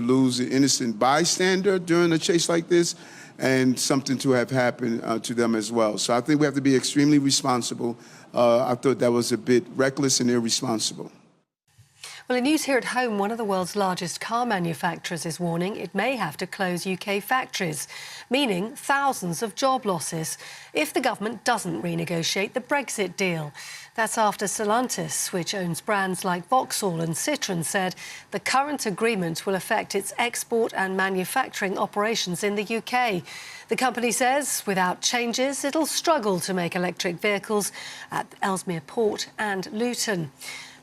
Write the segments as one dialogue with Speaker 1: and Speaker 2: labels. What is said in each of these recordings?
Speaker 1: lose an innocent bystander during a chase like this, and something to have happened to them as well. So I think we have to be extremely responsible. I thought that was a bit reckless and irresponsible.
Speaker 2: Well, in news here at home, one of the world's largest car manufacturers is warning it may have to close UK factories, meaning thousands of job losses if the government doesn't renegotiate the Brexit deal. That's after Stellantis, which owns brands like Vauxhall and Citroën, said the current agreement will affect its export and manufacturing operations in the UK. The company says without changes, it'll struggle to make electric vehicles at Ellesmere Port and Luton.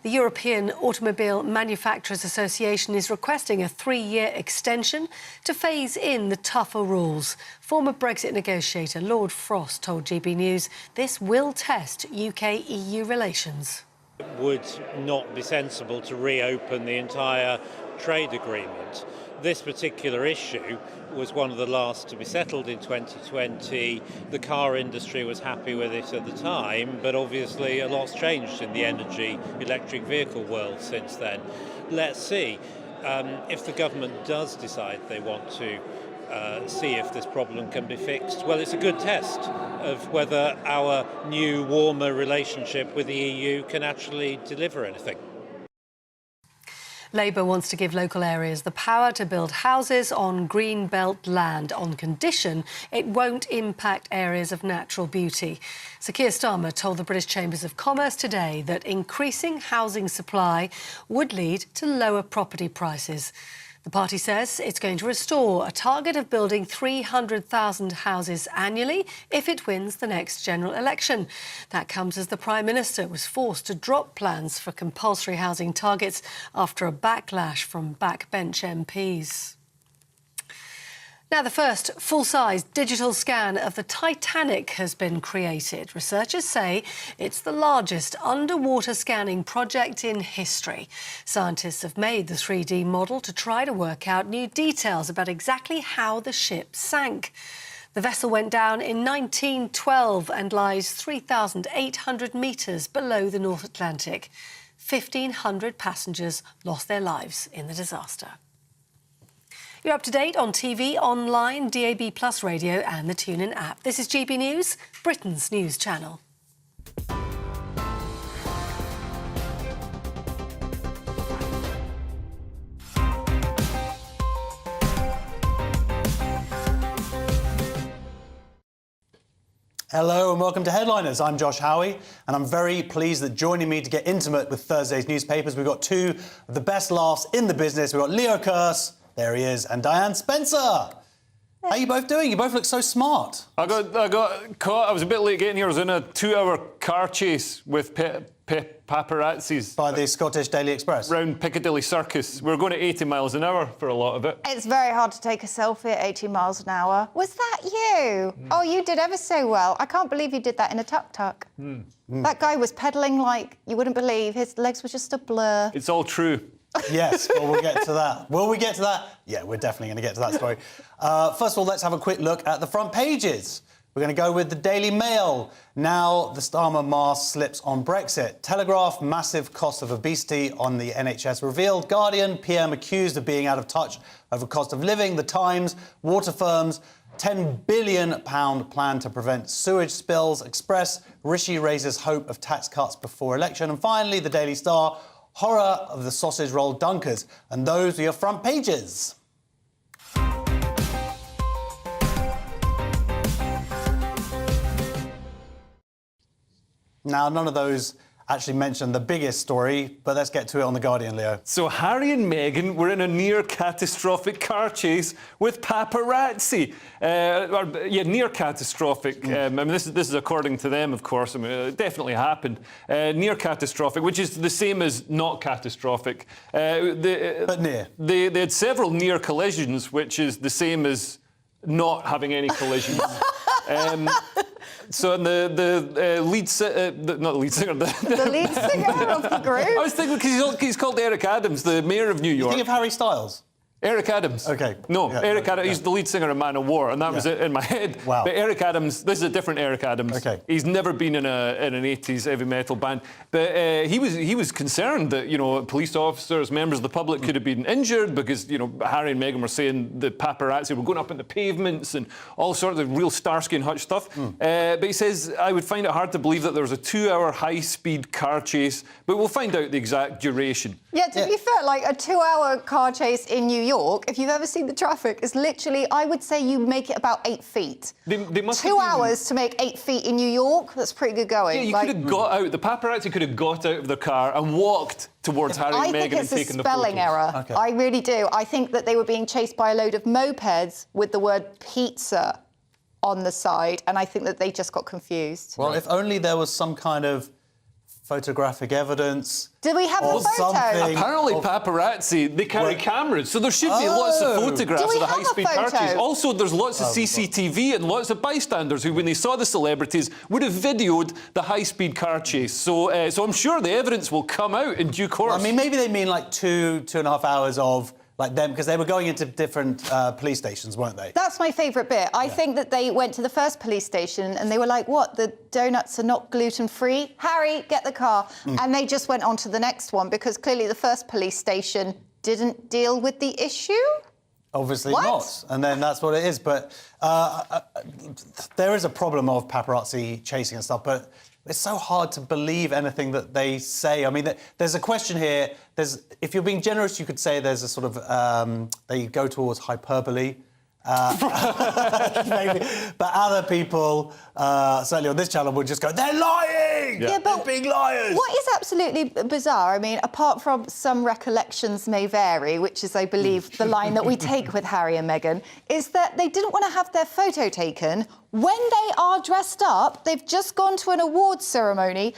Speaker 2: The European Automobile Manufacturers Association is requesting a 3-year extension to phase in the tougher rules. Former Brexit negotiator Lord Frost told GB News this will test UK-EU relations.
Speaker 3: It would not be sensible to reopen the entire trade agreement. This particular issue was one of the last to be settled in 2020. The car industry was happy with it at the time, but obviously a lot's changed in the energy electric vehicle world since then. Let's see. If the government does decide they want to see if this problem can be fixed, well, it's a good test of whether our new, warmer relationship with the EU can actually deliver anything.
Speaker 2: Labour wants to give local areas the power to build houses on green belt land on condition it won't impact areas of natural beauty. Sir Keir Starmer told the British Chambers of Commerce today that increasing housing supply would lead to lower property prices. The party says it's going to restore a target of building 300,000 houses annually if it wins the next general election. That comes as the Prime Minister was forced to drop plans for compulsory housing targets after a backlash from backbench MPs. Now, the first full-size digital scan of the Titanic has been created. Researchers say it's the largest underwater scanning project in history. Scientists have made the 3D model to try to work out new details about exactly how the ship sank. The vessel went down in 1912 and lies 3,800 metres below the North Atlantic. 1,500 passengers lost their lives in the disaster. You're up to date on TV, online, DAB+ radio and the TuneIn app. This is GB News, Britain's news channel.
Speaker 4: Hello and welcome to Headliners. I'm Josh Howie and I'm very pleased that joining me to get intimate with Thursday's newspapers, we've got two of the best laughs in the business. We've got Leo Kearse, there he is, and Diane Spencer. How are you both doing? You both look so smart.
Speaker 5: I got caught. I was a bit late getting here. I was in a 2-hour car chase with paparazzis.
Speaker 4: By the Scottish Daily Express?
Speaker 5: Round Piccadilly Circus. We were going at 80 miles an hour for a lot of it.
Speaker 6: It's very hard to take a selfie at 80 miles an hour. Was that you? Oh, you did ever so well. I can't believe you did that in a tuk-tuk. That guy was pedalling like you wouldn't believe. His legs were just a blur.
Speaker 5: It's all true.
Speaker 4: Yes, well, we'll get to that. Will we get to that? Yeah, we're definitely going to get to that story. First of all, let's have a quick look at the front pages. We're going to go with the Daily Mail. Now the Starmer mask slips on Brexit. Telegraph, massive cost of obesity on the NHS revealed. Guardian, PM accused of being out of touch over cost of living. The Times, water firms, £10 billion plan to prevent sewage spills. Express, Rishi raises hope of tax cuts before election. And finally, the Daily Star, horror of the sausage roll dunkers. And those are your front pages. Now, none of those actually mention the biggest story, but let's get to it on The Guardian, Leo.
Speaker 5: So Harry and Meghan were in a near-catastrophic car chase with paparazzi. Near catastrophic. I mean, this is according to them, of course. I mean, it definitely happened. Near catastrophic, which is the same as not catastrophic.
Speaker 4: But near.
Speaker 5: They had several near collisions, which is the same as not having any collisions. So the lead singer, not the lead singer,
Speaker 6: The lead singer of the group?
Speaker 5: I was thinking because he's called Eric Adams, the mayor of New York.
Speaker 4: You think of Harry Styles?
Speaker 5: Eric Adams.
Speaker 4: Okay.
Speaker 5: No,
Speaker 4: Yeah,
Speaker 5: Eric
Speaker 4: okay,
Speaker 5: Adams.
Speaker 4: yeah.
Speaker 5: He's the lead singer of Man of War, and that was it in my head.
Speaker 4: Wow.
Speaker 5: But Eric Adams, this is a different Eric Adams.
Speaker 4: Okay.
Speaker 5: He's never been in an 80s heavy metal band. But he was concerned that, you know, police officers, members of the public could have been injured because, you know, Harry and Meghan were saying the paparazzi were going up in the pavements and all sorts of real Starsky and Hutch stuff. But he says, I would find it hard to believe that there was a 2-hour high-speed car chase, but we'll find out the exact duration.
Speaker 6: Yeah, to be fair, like a 2-hour car chase in New York, if you've ever seen the traffic, is literally, I would say you make it about 8 feet.
Speaker 5: They must
Speaker 6: 2 hours to make 8 feet in New York, that's pretty good going.
Speaker 5: Yeah, you
Speaker 6: like,
Speaker 5: could have got out. The paparazzi could have got out of their car and walked towards Harry
Speaker 6: I
Speaker 5: and
Speaker 6: think
Speaker 5: Meghan
Speaker 6: it's
Speaker 5: and
Speaker 6: a
Speaker 5: taken the
Speaker 6: spelling
Speaker 5: photos.
Speaker 6: error.
Speaker 4: Okay.
Speaker 6: I really do. I think that they were being chased by a load of mopeds with the word pizza on the side, and I think that they just got confused.
Speaker 4: Well, if only there was some kind of photographic evidence.
Speaker 6: Did we have the
Speaker 4: or
Speaker 6: photo?
Speaker 4: something.
Speaker 5: Apparently, paparazzi, they carry
Speaker 4: Well-
Speaker 5: cameras, so there should be lots of
Speaker 4: Oh.
Speaker 5: photographs
Speaker 6: Do we
Speaker 5: of the
Speaker 6: have a
Speaker 5: high-speed car
Speaker 6: photo?
Speaker 5: chase. Also, there's lots of CCTV and lots of bystanders who, when they saw the celebrities, would have videoed the high-speed car chase. So I'm sure the evidence will come out in due course.
Speaker 4: I mean, maybe they mean like 2.5 hours of like them, because they were going into different police stations, weren't they?
Speaker 6: That's my favourite bit. I think that they went to the first police station and they were like, what, the donuts are not gluten-free? Harry, get the car. And they just went on to the next one because clearly the first police station didn't deal with the issue.
Speaker 4: Obviously
Speaker 6: What?
Speaker 4: not. And then that's what it is. But there is a problem of paparazzi chasing and stuff, but it's so hard to believe anything that they say. I mean, there's a question here. If you're being generous, you could say there's a sort of, they go towards hyperbole. Maybe. But other people, certainly on this channel, would just go, they're lying!
Speaker 6: Yeah, but
Speaker 4: they're big liars!
Speaker 6: What is absolutely bizarre, I mean, apart from some recollections may vary, which is, I believe, the line that we take with Harry and Meghan, is that they didn't want to have their photo taken when they are dressed up. They've just gone to an awards ceremony.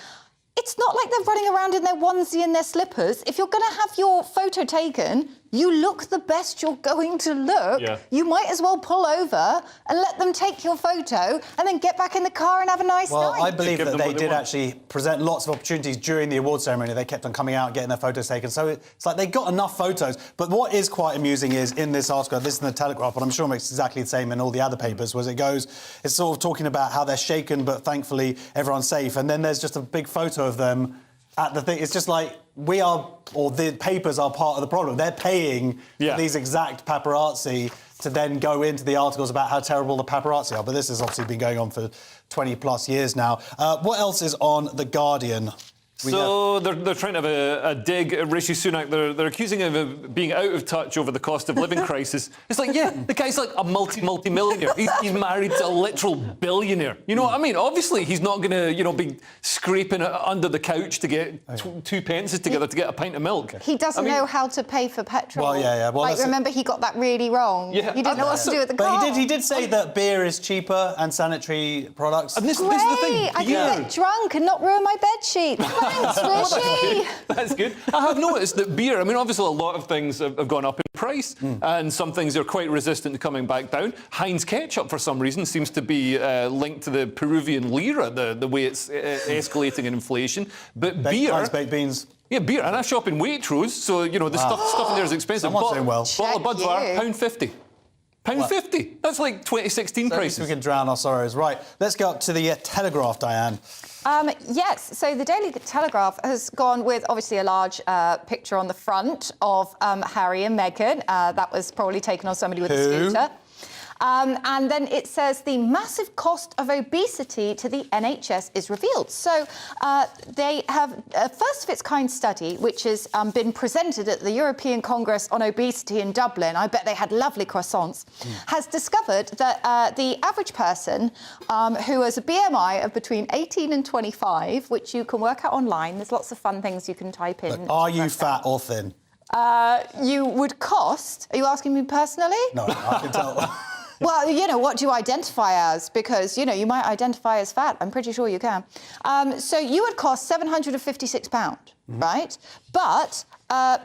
Speaker 6: It's not like they're running around in their onesie and their slippers. If you're going to have your photo taken, you look the best you're going to look.
Speaker 5: Yeah.
Speaker 6: You might as well pull over and let them take your photo and then get back in the car and have a nice
Speaker 4: Well,
Speaker 6: night.
Speaker 4: I believe
Speaker 5: Give
Speaker 4: that
Speaker 5: them
Speaker 4: they
Speaker 5: what they
Speaker 4: did
Speaker 5: want.
Speaker 4: actually present lots of opportunities during the award ceremony. They kept on coming out and getting their photos taken. So it's like they got enough photos. But what is quite amusing is in this article, this is in the Telegraph, but I'm sure it makes exactly the same in all the other papers, was it goes, it's sort of talking about how they're shaken, but thankfully everyone's safe. And then there's just a big photo of them at the thing. It's just like we are, or the papers are part of the problem. They're paying for these exact paparazzi to then go into the articles about how terrible the paparazzi are. But this has obviously been going on for 20 plus years now. What else is on The Guardian?
Speaker 5: They're trying to have a dig at Rishi Sunak. They're accusing him of being out of touch over the cost of living crisis. It's like, yeah, the guy's like a multi-millionaire. He's married to a literal billionaire. You know what I mean? Obviously, he's not going to, you know, be scraping under the couch to get 2 pences together to get a pint of milk.
Speaker 6: He doesn't know how to pay for petrol.
Speaker 4: Well, yeah. Well,
Speaker 6: like, remember, he got that really wrong.
Speaker 5: Yeah,
Speaker 6: He didn't know what to do with the
Speaker 4: But
Speaker 6: car.
Speaker 4: he did say that beer is cheaper and sanitary products.
Speaker 5: And this is
Speaker 6: Great!
Speaker 5: the thing.
Speaker 6: I can get drunk and not ruin my bedsheet. Thanks, Rishi.
Speaker 5: That's good. I have noticed that beer, I mean, obviously a lot of things have gone up in price and some things are quite resistant to coming back down. Heinz ketchup, for some reason, seems to be linked to the Peruvian lira, the way it's escalating in inflation. But beer...
Speaker 4: Heinz baked beans.
Speaker 5: Yeah, beer. And I shop in Waitrose, so, you know, the stuff in there is expensive.
Speaker 4: Someone's doing well.
Speaker 5: Bottle of Budvar,
Speaker 6: Check you.
Speaker 5: £1.50. £1.50. That's like 2016
Speaker 4: So at least
Speaker 5: prices.
Speaker 4: we can drown our sorrows. Right, let's go up to the Telegraph, Diane.
Speaker 6: Yes, so the Daily Telegraph has gone with obviously a large picture on the front of Harry and Meghan. That was probably taken on somebody with a scooter. And then it says the massive cost of obesity to the NHS is revealed. So they have a first of its kind study, which has been presented at the European Congress on Obesity in Dublin. I bet they had lovely croissants. Has discovered that the average person who has a BMI of between 18 and 25, which you can work out online, there's lots of fun things you can type in.
Speaker 4: Look, are you fat or thin?
Speaker 6: You would cost... Are you asking me personally?
Speaker 4: No, I can tell.
Speaker 6: Well, you know, what do you identify as? Because, you know, you might identify as fat. I'm pretty sure you can. So you would cost £756. right? But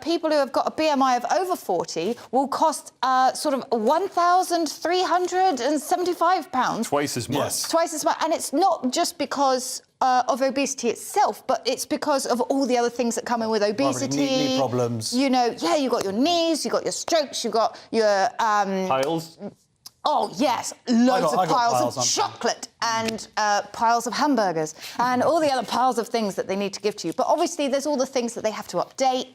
Speaker 6: people who have got a BMI of over 40 will cost sort of £1,375.
Speaker 5: Twice as much.
Speaker 4: Yes.
Speaker 6: Twice as much. And it's not just because of obesity itself, but it's because of all the other things that come in with obesity.
Speaker 4: Knee problems.
Speaker 6: You know, yeah, you got your knees, you got your strokes, you got your...
Speaker 5: Piles.
Speaker 6: Oh, yes, loads
Speaker 4: I
Speaker 6: of
Speaker 4: got
Speaker 6: piles of
Speaker 4: sometimes.
Speaker 6: chocolate and piles of hamburgers and all the other piles of things that they need to give to you. But obviously, there's all the things that they have to update,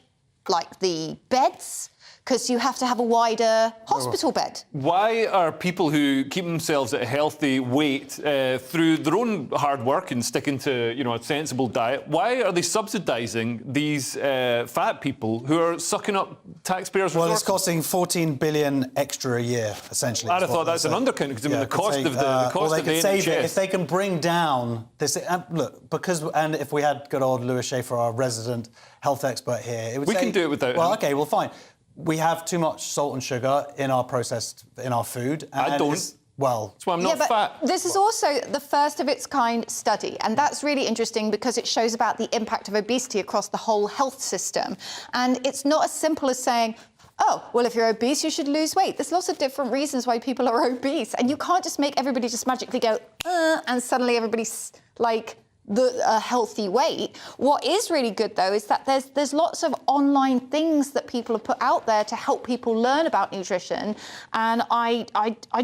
Speaker 6: like the beds, because you have to have a wider hospital bed.
Speaker 5: Why are people who keep themselves at a healthy weight through their own hard work and sticking to, you know, a sensible diet, why are they subsidising these fat people who are sucking up taxpayers'
Speaker 4: Well,
Speaker 5: resources?
Speaker 4: it's costing 14 billion extra a year, essentially.
Speaker 5: I'd have thought that's an undercount, because I mean, the cost of the cost
Speaker 4: they
Speaker 5: of the
Speaker 4: could save it
Speaker 5: NHS.
Speaker 4: if they can bring down this. Look, because and if we had good old Lewis Schaefer, our resident health expert here, it would
Speaker 5: We
Speaker 4: say,
Speaker 5: can do it without
Speaker 4: Well,
Speaker 5: him.
Speaker 4: okay, well, fine. We have too much salt and sugar in our food. And
Speaker 5: I don't.
Speaker 4: Well,
Speaker 5: That's why I'm not
Speaker 6: but
Speaker 5: fat.
Speaker 6: this is also the first of its kind study, and that's really interesting because it shows about the impact of obesity across the whole health system. And it's not as simple as saying, oh, well, if you're obese, you should lose weight. There's lots of different reasons why people are obese, and you can't just make everybody just magically go, and suddenly everybody's like a healthy weight. What is really good, though, is that there's lots of online things that people have put out there to help people learn about nutrition, and I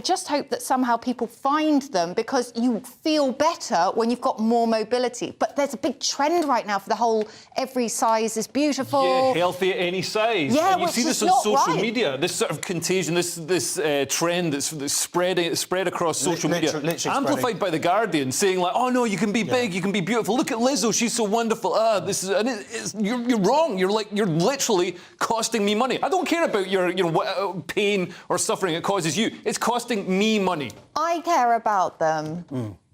Speaker 6: just hope that somehow people find them, because you feel better when you've got more mobility. But there's a big trend right now for the whole every size is beautiful.
Speaker 5: Yeah, healthy at any size.
Speaker 6: Yeah,
Speaker 5: and you
Speaker 6: which
Speaker 5: see
Speaker 6: is
Speaker 5: this on
Speaker 6: not
Speaker 5: social
Speaker 6: right.
Speaker 5: media, this sort of contagion, this trend that's spread across social media,
Speaker 4: literally
Speaker 5: amplified
Speaker 4: spreading.
Speaker 5: by The Guardian, saying like, oh no, you can be big, you can be beautiful. Look at Lizzo, she's so wonderful. You're wrong. You're literally costing me money. I don't care about your pain or suffering it causes you. It's costing me money.
Speaker 6: I care about them.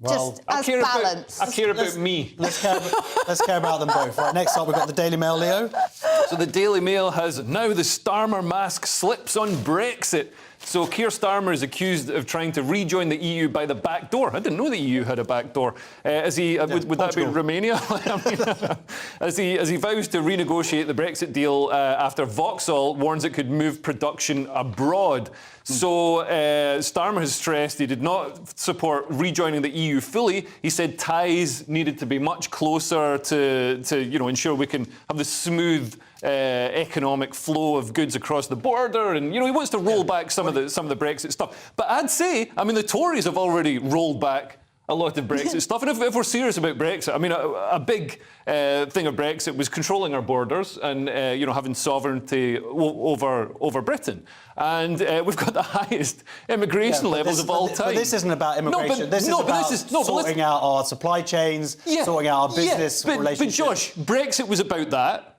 Speaker 6: Just
Speaker 5: I
Speaker 6: as
Speaker 5: care
Speaker 6: balance.
Speaker 5: I care about me.
Speaker 4: let's care about them both. Right, next up, we've got the Daily Mail, Leo.
Speaker 5: So the Daily Mail has now the Starmer mask slips on Brexit. So Keir Starmer is accused of trying to rejoin the EU by the back door. I didn't know the EU had a back door. Would that be
Speaker 4: Portugal.
Speaker 5: Romania? as he vows to renegotiate the Brexit deal after Vauxhall warns it could move production abroad. So Starmer has stressed he did not support rejoining the EU fully. He said ties needed to be much closer to ensure we can have the smooth economic flow of goods across the border, and he wants to roll back some of the Brexit stuff. But I'd say, I mean, the Tories have already rolled back a lot of Brexit stuff, and if we're serious about Brexit, I mean, a big thing of Brexit was controlling our borders and having sovereignty over Britain, and we've got the highest immigration levels of all time.
Speaker 4: But this isn't about immigration. This is about sorting out our supply chains, sorting out our business relationships.
Speaker 5: But Josh, Brexit was about that.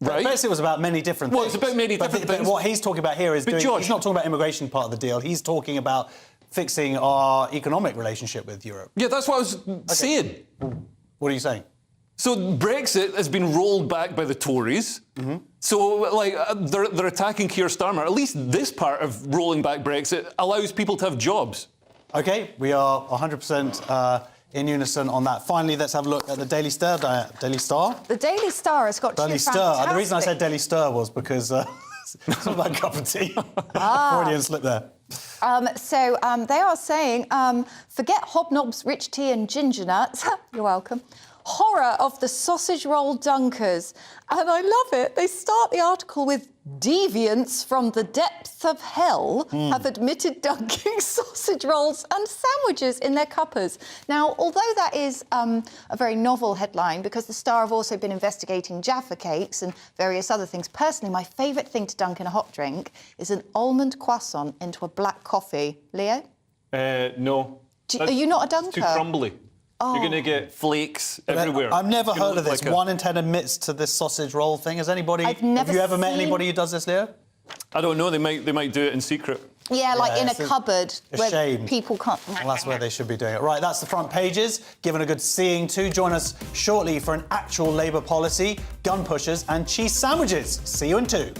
Speaker 5: Right.
Speaker 4: Brexit was about many different things.
Speaker 5: Well, it's about many different things.
Speaker 4: But what he's talking about here is he's not talking about immigration part of the deal. He's talking about fixing our economic relationship with Europe.
Speaker 5: Yeah, that's what I was saying.
Speaker 4: What are you saying?
Speaker 5: So Brexit has been rolled back by the Tories. Mm-hmm. So, they're attacking Keir Starmer. At least this part of rolling back Brexit allows people to have jobs.
Speaker 4: OK, we are 100% in unison on that. Finally, let's have a look at the Daily Star. Daily Star?
Speaker 6: The Daily Star has got
Speaker 4: Daily
Speaker 6: two
Speaker 4: Stir.
Speaker 6: fantastic...
Speaker 4: The reason I said Daily Stir was because it's not my cup of tea. Freudian slip there.
Speaker 6: They are saying, forget hobnobs, rich tea and ginger nuts. You're welcome. Horror of the sausage roll dunkers. And I love it. They start the article with deviants from the depths of hell have admitted dunking sausage rolls and sandwiches in their cuppers. Now, although that is a very novel headline, because the Star have also been investigating Jaffa cakes and various other things, personally, my favourite thing to dunk in a hot drink is an almond croissant into a black coffee. Leo?
Speaker 5: No.
Speaker 6: Are you not a dunker?
Speaker 5: It's too crumbly. You're going to get flakes everywhere.
Speaker 4: I've never heard of this. 1 in 10 admits to this sausage roll thing. Has anybody? Have you ever met anybody who does this, Leo?
Speaker 5: I don't know. They might do it in secret.
Speaker 6: Yeah, like in a cupboard where
Speaker 4: shame.
Speaker 6: people can't...
Speaker 4: Well, that's where they should be doing it. Right, that's the front pages. Given a good seeing too. Join us shortly for an actual Labour policy, gun pushers and cheese sandwiches. See you in 2.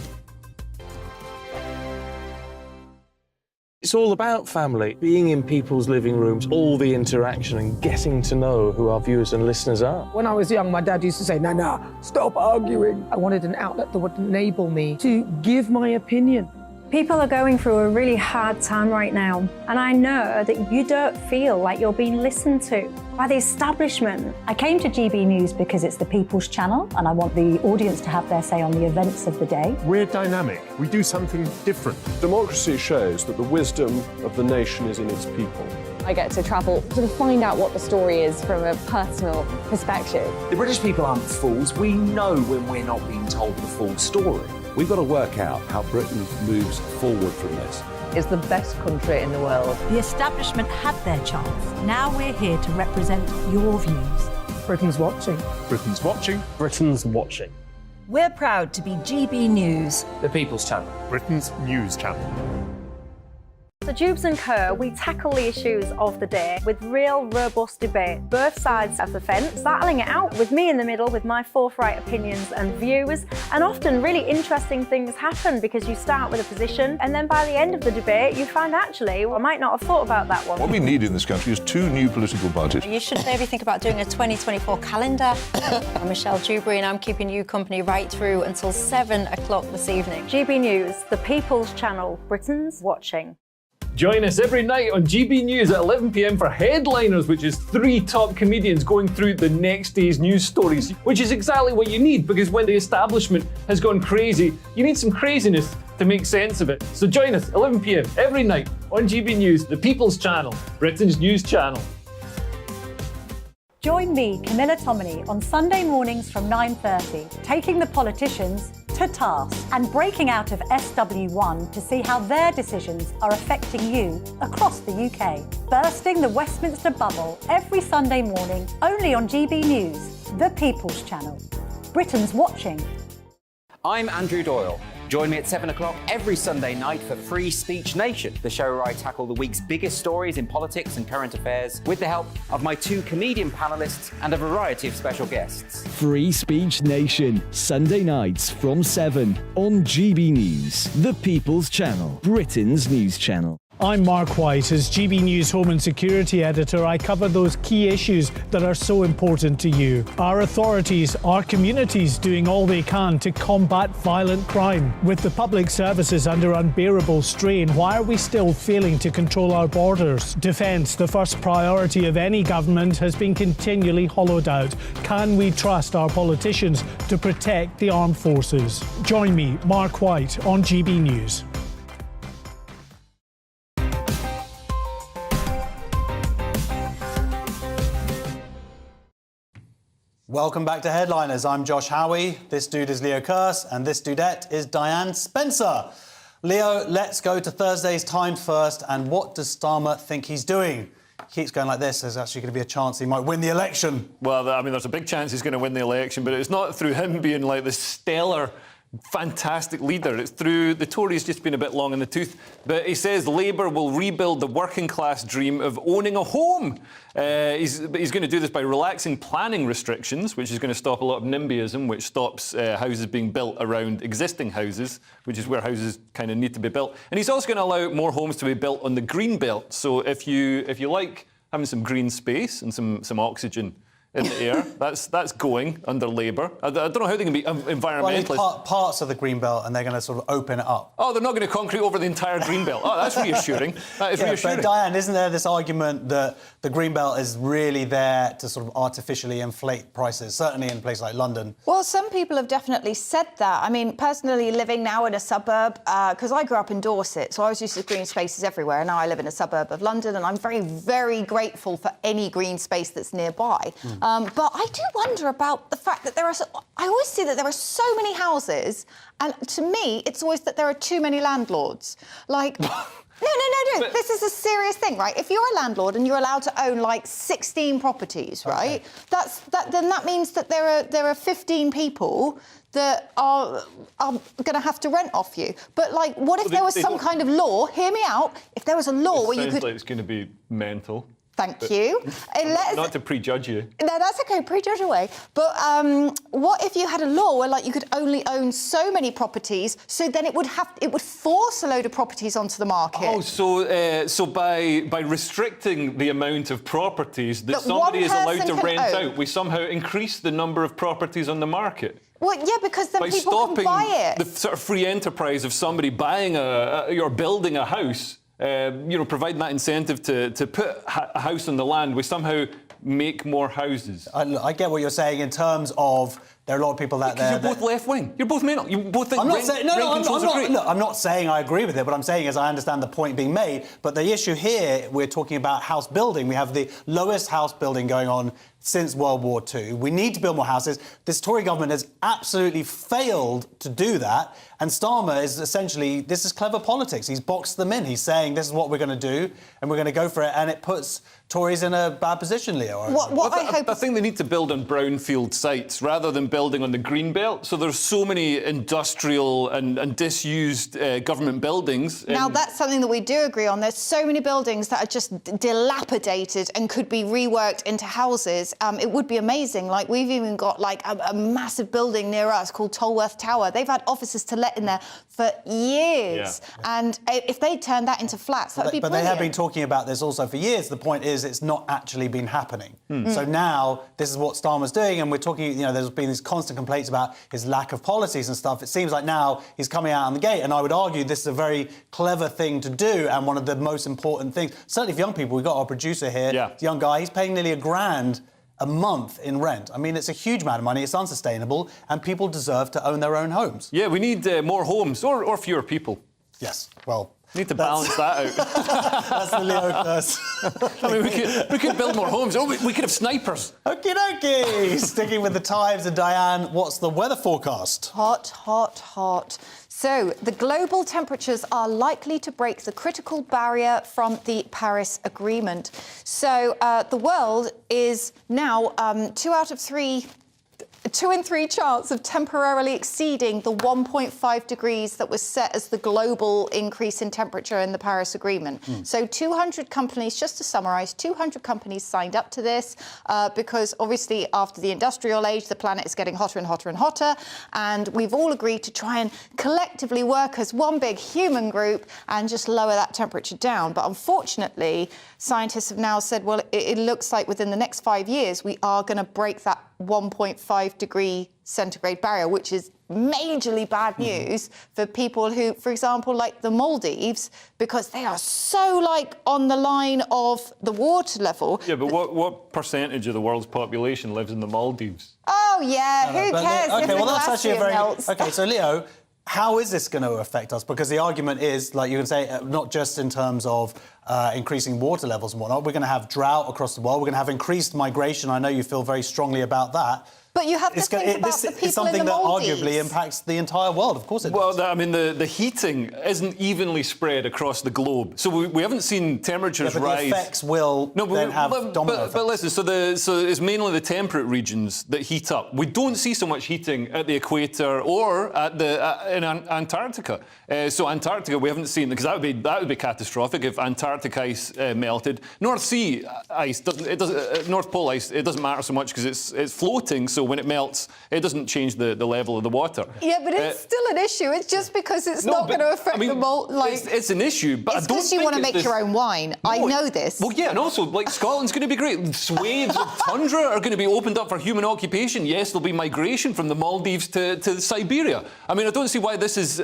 Speaker 7: It's all about family, being in people's living rooms, all the interaction and getting to know who our viewers and listeners are.
Speaker 8: When I was young, my dad used to say, "Nah, stop arguing." I wanted an outlet that would enable me to give my opinion.
Speaker 9: People are going through a really hard time right now, and I know that you don't feel like you're being listened to by the establishment. I came to GB News because it's the People's Channel, and I want the audience to have their say on the events of the day.
Speaker 10: We're dynamic. We do something different.
Speaker 11: Democracy shows that the wisdom of the nation is in its people.
Speaker 12: I get to travel to find out what the story is from a personal perspective.
Speaker 13: The British people aren't fools. We know when we're not being told the full story.
Speaker 14: We've got to work out how Britain moves forward from this.
Speaker 15: It's the best country in the world.
Speaker 16: The establishment had their chance. Now we're here to represent your views.
Speaker 8: Britain's watching.
Speaker 10: Britain's watching.
Speaker 7: Britain's watching.
Speaker 16: We're proud to be GB News.
Speaker 7: The People's Channel.
Speaker 10: Britain's news channel.
Speaker 9: So Jubes and Co, we tackle the issues of the day with real, robust debate, both sides of the fence, battling it out with me in the middle with my forthright opinions and views. And often really interesting things happen because you start with a position and then by the end of the debate you find actually, well, I might not have thought about that one.
Speaker 17: What we need in this country is 2 new political parties.
Speaker 18: You should maybe think about doing a 2024 calendar. I'm Michelle Dewberry and I'm keeping you company right through until 7 o'clock this evening.
Speaker 9: GB News, the People's Channel, Britain's watching.
Speaker 5: Join us every night on GB News at 11 p.m. for Headliners, which is 3 top comedians going through the next day's news stories, which is exactly what you need, because when the establishment has gone crazy, you need some craziness to make sense of it. So join us 11 p.m. every night on GB News, the People's Channel, Britain's news channel.
Speaker 16: Join me, Camilla Tominey, on Sunday mornings from 9:30, taking the politicians to task and breaking out of SW1 to see how their decisions are affecting you across the UK. Bursting the Westminster bubble every Sunday morning, only on GB News, the People's Channel. Britain's watching.
Speaker 19: I'm Andrew Doyle. Join me at 7 o'clock every Sunday night for Free Speech Nation, the show where I tackle the week's biggest stories in politics and current affairs with the help of my 2 comedian panellists and a variety of special guests.
Speaker 20: Free Speech Nation, Sunday nights from 7 on GB News, the People's Channel, Britain's news channel.
Speaker 21: I'm Mark White. As GB News Home and Security Editor, I cover those key issues that are so important to you. Our authorities, our communities doing all they can to combat violent crime. With the public services under unbearable strain, why are we still failing to control our borders? Defence, the first priority of any government, has been continually hollowed out. Can we trust our politicians to protect the armed forces? Join me, Mark White, on GB News.
Speaker 4: Welcome back to Headliners. I'm Josh Howie, this dude is Leo Kearse, and this dudette is Diane Spencer. Leo, let's go to Thursday's Times first, and what does Starmer think he's doing? He keeps going like this, there's actually going to be a chance he might win the election.
Speaker 5: Well, I mean, there's a big chance he's going to win the election, but it's not through him being like this stellar, fantastic leader. It's through the Tories just being a bit long in the tooth. But he says Labour will rebuild the working class dream of owning a home. He's going to do this by relaxing planning restrictions, which is going to stop a lot of NIMBYism, which stops houses being built around existing houses, which is where houses kind of need to be built. And he's also going to allow more homes to be built on the green belt. So if you like having some green space and some oxygen in the air, that's going under Labour. I don't know how they can be environmentalists.
Speaker 4: Well, parts of the Greenbelt, and they're going to sort of open it up.
Speaker 5: Oh, they're not going to concrete over the entire Greenbelt. Oh, that's reassuring. That is reassuring.
Speaker 4: But Diane, isn't there this argument that the Greenbelt is really there to sort of artificially inflate prices, certainly in places like London?
Speaker 6: Well, some people have definitely said that. I mean, personally, living now in a suburb, because I grew up in Dorset, so I was used to green spaces everywhere, and now I live in a suburb of London, and I'm very, very grateful for any green space that's nearby. But I do wonder about the fact that I always see that there are so many houses, and to me, it's always that there are too many landlords. Like, no. This is a serious thing, right? If you're a landlord and you're allowed to own like 16 properties, right? Okay. Then that means that there are 15 people that are going to have to rent off you. But like, what if there was some kind of law? Hear me out. If there was a law where you could,
Speaker 5: sounds like it's going to be mental.
Speaker 6: Thank you.
Speaker 5: Not to prejudge you.
Speaker 6: No, that's okay, prejudge away. But what if you had a law where, like, you could only own so many properties, so then it would force a load of properties onto the market?
Speaker 5: Oh, so by restricting the amount of properties that somebody is allowed to rent out, we somehow increase the number of properties on the market.
Speaker 6: Well, yeah, because then people can buy it.
Speaker 5: The sort of free enterprise of somebody buying or building a house, providing that incentive to put a house on the land, we somehow make more houses.
Speaker 4: I get what you're saying in terms of there are a lot of people out there.
Speaker 5: You're both left wing. You're both mental. You both think
Speaker 4: I'm not saying
Speaker 5: Look,
Speaker 4: I'm not saying I agree with it. What I'm saying is I understand the point being made. But the issue here, we're talking about house building. We have the lowest house building going on since World War II. We need to build more houses. This Tory government has absolutely failed to do that. And Starmer is essentially, this is clever politics. He's boxed them in. He's saying this is what we're going to do and we're going to go for it. And it puts Tories in a bad position, Leo.
Speaker 5: I think they need to build on brownfield sites rather than building on the green belt. So there's so many industrial and disused government buildings.
Speaker 6: Now, that's something that we do agree on. There's so many buildings that are just dilapidated and could be reworked into houses. It would be amazing. Like, we've even got like a massive building near us called Tolworth Tower. They've had offices to let in there for years. Yeah. And if they turned that into flats, that would be brilliant.
Speaker 4: But they have been talking about this also for years. The point is it's not actually been happening. So now this is what Starmer's doing, and we're talking, there's been these constant complaints about his lack of policies and stuff. It seems like now he's coming out on the gate, and I would argue this is a very clever thing to do and one of the most important things. Certainly for young people, we've got our producer here, a young guy, he's paying nearly £1,000 a month in rent. I mean, it's a huge amount of money, it's unsustainable, and people deserve to own their own homes.
Speaker 5: Yeah, we need more homes or fewer people.
Speaker 4: Yes, well...
Speaker 5: Need to balance that out.
Speaker 4: That's the Leo curse.
Speaker 5: I mean, we could build more homes. Oh, we could have snipers.
Speaker 4: Okie dokie. Sticking with the Times, and Diane, what's the weather forecast?
Speaker 6: Hot, hot, hot. So, the global temperatures are likely to break the critical barrier from the Paris Agreement. So, the world is now 2 in 3 chance of temporarily exceeding the 1.5 degrees that was set as the global increase in temperature in the Paris Agreement. So 200 companies, just to summarise, 200 companies signed up to this because obviously after the industrial age, the planet is getting hotter and hotter and hotter. And we've all agreed to try and collectively work as one big human group and just lower that temperature down. But unfortunately, scientists have now said, well, it looks like within the next 5 years, we are going to break that 1.5 degree centigrade barrier, which is majorly bad news for people who, for example, like the Maldives, because they are so, like, on the line of the water level.
Speaker 5: Yeah, but what percentage of the world's population lives in the Maldives?
Speaker 6: Oh, yeah, who cares if the glacier melts?
Speaker 4: OK, so, Leo, how is this going to affect us? Because the argument is, like you can say, not just in terms of increasing water levels and whatnot. We're going to have drought across the world. We're going to have increased migration. I know you feel very strongly about that.
Speaker 6: But you have to think about the people in the Maldives.
Speaker 4: It's something that arguably impacts the entire world. Of course it does.
Speaker 5: Well, I mean, the heating isn't evenly spread across the globe. So we haven't seen temperatures rise.
Speaker 4: The effects will then have domino effects.
Speaker 5: But listen, so it's mainly the temperate regions that heat up. We don't see so much heating at the equator or in Antarctica. So Antarctica, we haven't seen, because that would be catastrophic if Antarctic ice melted. North Sea ice North Pole ice, it doesn't matter so much because it's floating. So when it melts, it doesn't change the level of the water.
Speaker 6: Yeah, but it's still an issue. It's just because it's not going to affect the malt. Like,
Speaker 5: it's an issue, but
Speaker 6: it's
Speaker 5: I don't
Speaker 6: because you want to make your own wine. No, I know this.
Speaker 5: Well, yeah, and also, like, Scotland's going to be great. Swathes of tundra are going to be opened up for human occupation. Yes, there'll be migration from the Maldives to Siberia. I mean, I don't see why this is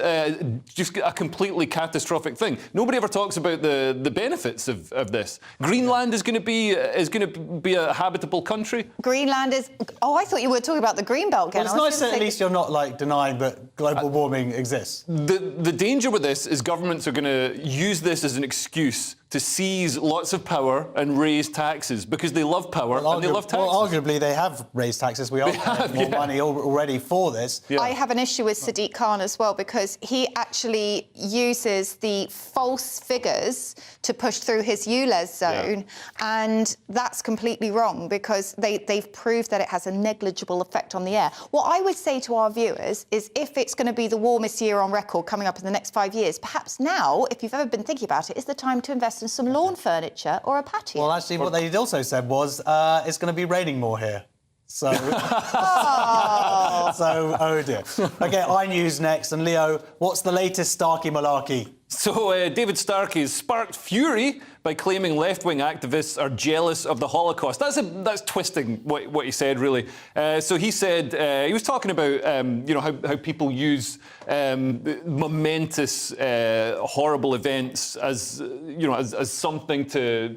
Speaker 5: just a completely catastrophic thing. Nobody ever talks about the benefits of this. Greenland is going to be a habitable country.
Speaker 6: Greenland is. Oh, I thought you were talking about the green belt again.
Speaker 4: Well, it's nice that at least you're not, like, denying that global warming exists.
Speaker 5: The danger with this is governments are going to use this as an excuse to seize lots of power and raise taxes because they love power and they love taxes.
Speaker 4: Well, arguably, they have raised taxes. We are paying more money already for this.
Speaker 6: Yeah. I have an issue with Sadiq Khan as well because he actually uses the false figures to push through his ULEZ zone, and that's completely wrong because they've proved that it has a negligible effect on the air. What I would say to our viewers is if it's going to be the warmest year on record coming up in the next 5 years, perhaps now, if you've ever been thinking about it, is the time to invest invest in some lawn furniture or a patio.
Speaker 4: Well, actually, what they also said was it's going to be raining more here. So, oh dear. OK, iNews next. And Leo, what's the latest Starkey malarkey?
Speaker 5: So David Starkey has sparked fury by claiming left-wing activists are jealous of the Holocaust. That's twisting what he said, really. So he said he was talking about how people use momentous, horrible events as as something to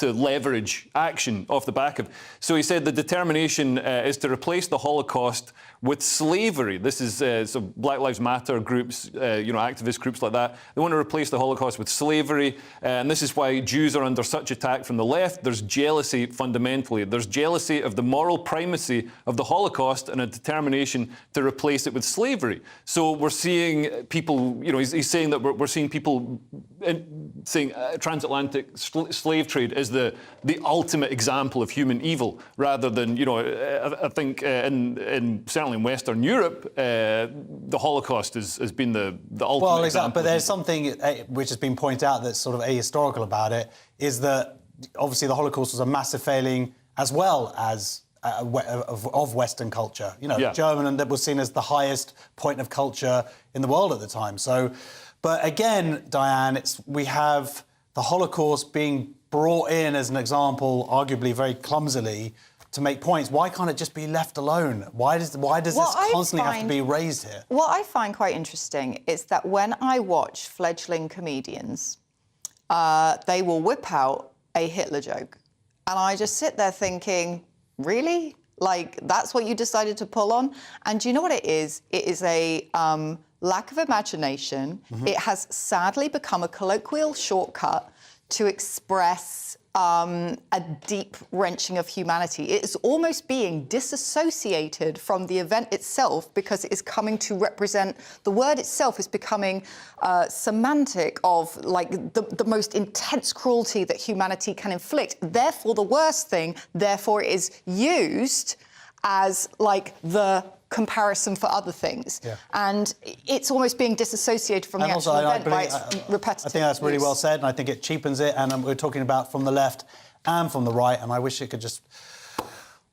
Speaker 5: leverage action off the back of. So he said the determination is to replace the Holocaust with slavery. This is so Black Lives Matter groups, activist groups like that. They want to replace the Holocaust with slavery, and this is why Jews are under such attack from the left. There's jealousy fundamentally. There's jealousy of the moral primacy of the Holocaust and a determination to replace it with slavery. So we're seeing people, he's saying that we're seeing people saying transatlantic slave trade is the ultimate example of human evil, rather than, I think in certainly in Western Europe, the Holocaust has been the ultimate example.
Speaker 4: But there's something which has been pointed out that's sort of ahistorical about it, is that obviously the Holocaust was a massive failing as well as of Western culture. German that was seen as the highest point of culture in the world at the time. So, but again, Diane, we have the Holocaust being brought in as an example, arguably very clumsily, to make points. Why can't it just be left alone? Why does this constantly have to be raised here?
Speaker 6: What I find quite interesting is that when I watch fledgling comedians, they will whip out a Hitler joke. And I just sit there thinking, really? Like, that's what you decided to pull on? And do you know what it is? It is a lack of imagination. Mm-hmm. It has sadly become a colloquial shortcut to express a deep wrenching of humanity. It is almost being disassociated from the event itself because it is coming to represent, the word itself is becoming semantic of like the most intense cruelty that humanity can inflict. Therefore, the worst thing, therefore it is used as like the comparison for other things. Yeah. And it's almost being diссociated from the actual event by its repetitive
Speaker 4: I think that's really
Speaker 6: use.
Speaker 4: well said, and I think it cheapens it, and we're talking about from the left and from the right, and I wish it could just...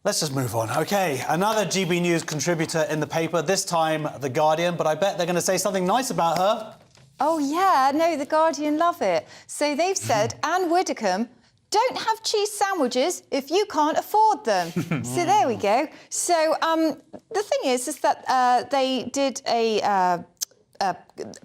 Speaker 4: Let's just move on. OK, another GB News contributor in the paper, this time The Guardian, but I bet they're going to say something nice about her.
Speaker 6: Oh, yeah, no, The Guardian love it. So they've said, Anne Widdecombe, don't have cheese sandwiches if you can't afford them. So there we go. So the thing is that they did the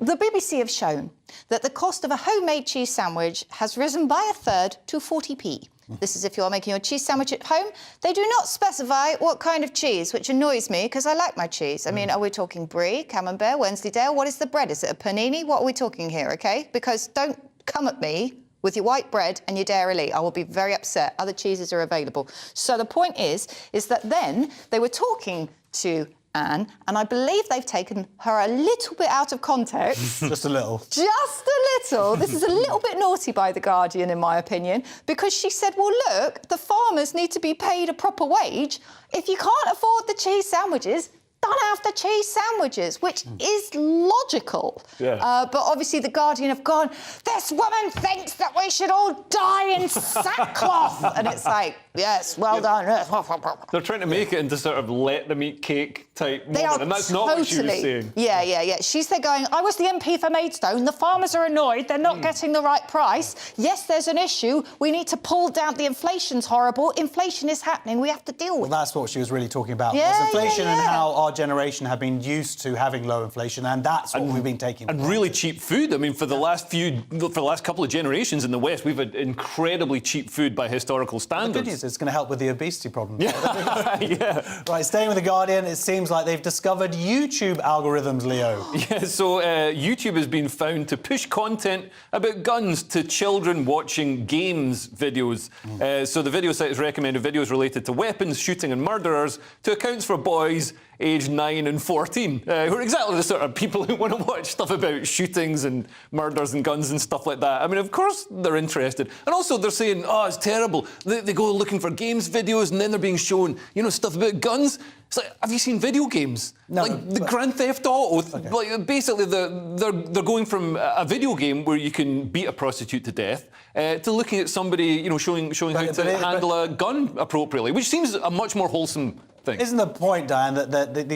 Speaker 6: BBC have shown that the cost of a homemade cheese sandwich has risen by a third to 40p. This is if you're making your cheese sandwich at home. They do not specify what kind of cheese, which annoys me because I like my cheese. I mean, are we talking brie, camembert, Wensleydale? What is the bread? Is it a panini? What are we talking here, OK? Because don't come at me with your white bread and your Dairy Lee. I will be very upset. Other cheeses are available. So the point is that then they were talking to Anne, and I believe they've taken her a little bit out of context.
Speaker 4: Just a little.
Speaker 6: Just a little. This is a little bit naughty by The Guardian, in my opinion, because she said, well, look, the farmers need to be paid a proper wage. If you can't afford the cheese sandwiches, don't have the cheese sandwiches, which is logical. Yeah. But obviously The Guardian have gone, this woman thinks that we should all die in sackcloth. And it's like, yes, well done.
Speaker 5: They're trying to make it into sort of let them eat cake type moment, and that's not what she was saying.
Speaker 6: Yeah. She's there going, I was the MP for Maidstone, the farmers are annoyed, they're not getting the right price. Yes, there's an issue, we need to pull down, the inflation's horrible, inflation is happening, we have to deal with it.
Speaker 4: Well, that's what she was really talking about, was inflation and how our generation have been used to having low inflation, and that's what we've been taking.
Speaker 5: And really cheap food. I mean, for the last couple of generations in the West, we've had incredibly cheap food by historical standards.
Speaker 4: The good news is it's going to help with the obesity problem.
Speaker 5: Yeah.
Speaker 4: Right, staying with The Guardian, it seems like they've discovered YouTube algorithms, Leo.
Speaker 5: Yeah, so YouTube has been found to push content about guns to children watching games videos. So the video site has recommended videos related to weapons, shooting and murderers to accounts for boys aged 9 and 14, who are exactly the sort of people who want to watch stuff about shootings and murders and guns and stuff like that. I mean, of course they're interested. And also they're saying, oh, it's terrible. They go looking for games videos and then they're being shown, stuff about guns. It's like, have you seen video games?
Speaker 4: No,
Speaker 5: like the Grand Theft Auto.
Speaker 4: Okay.
Speaker 5: Like basically, they're going from a video game where you can beat a prostitute to death to looking at somebody, you know, showing how to handle a gun appropriately, which seems a much more wholesome thing.
Speaker 4: Isn't the point, Diane, that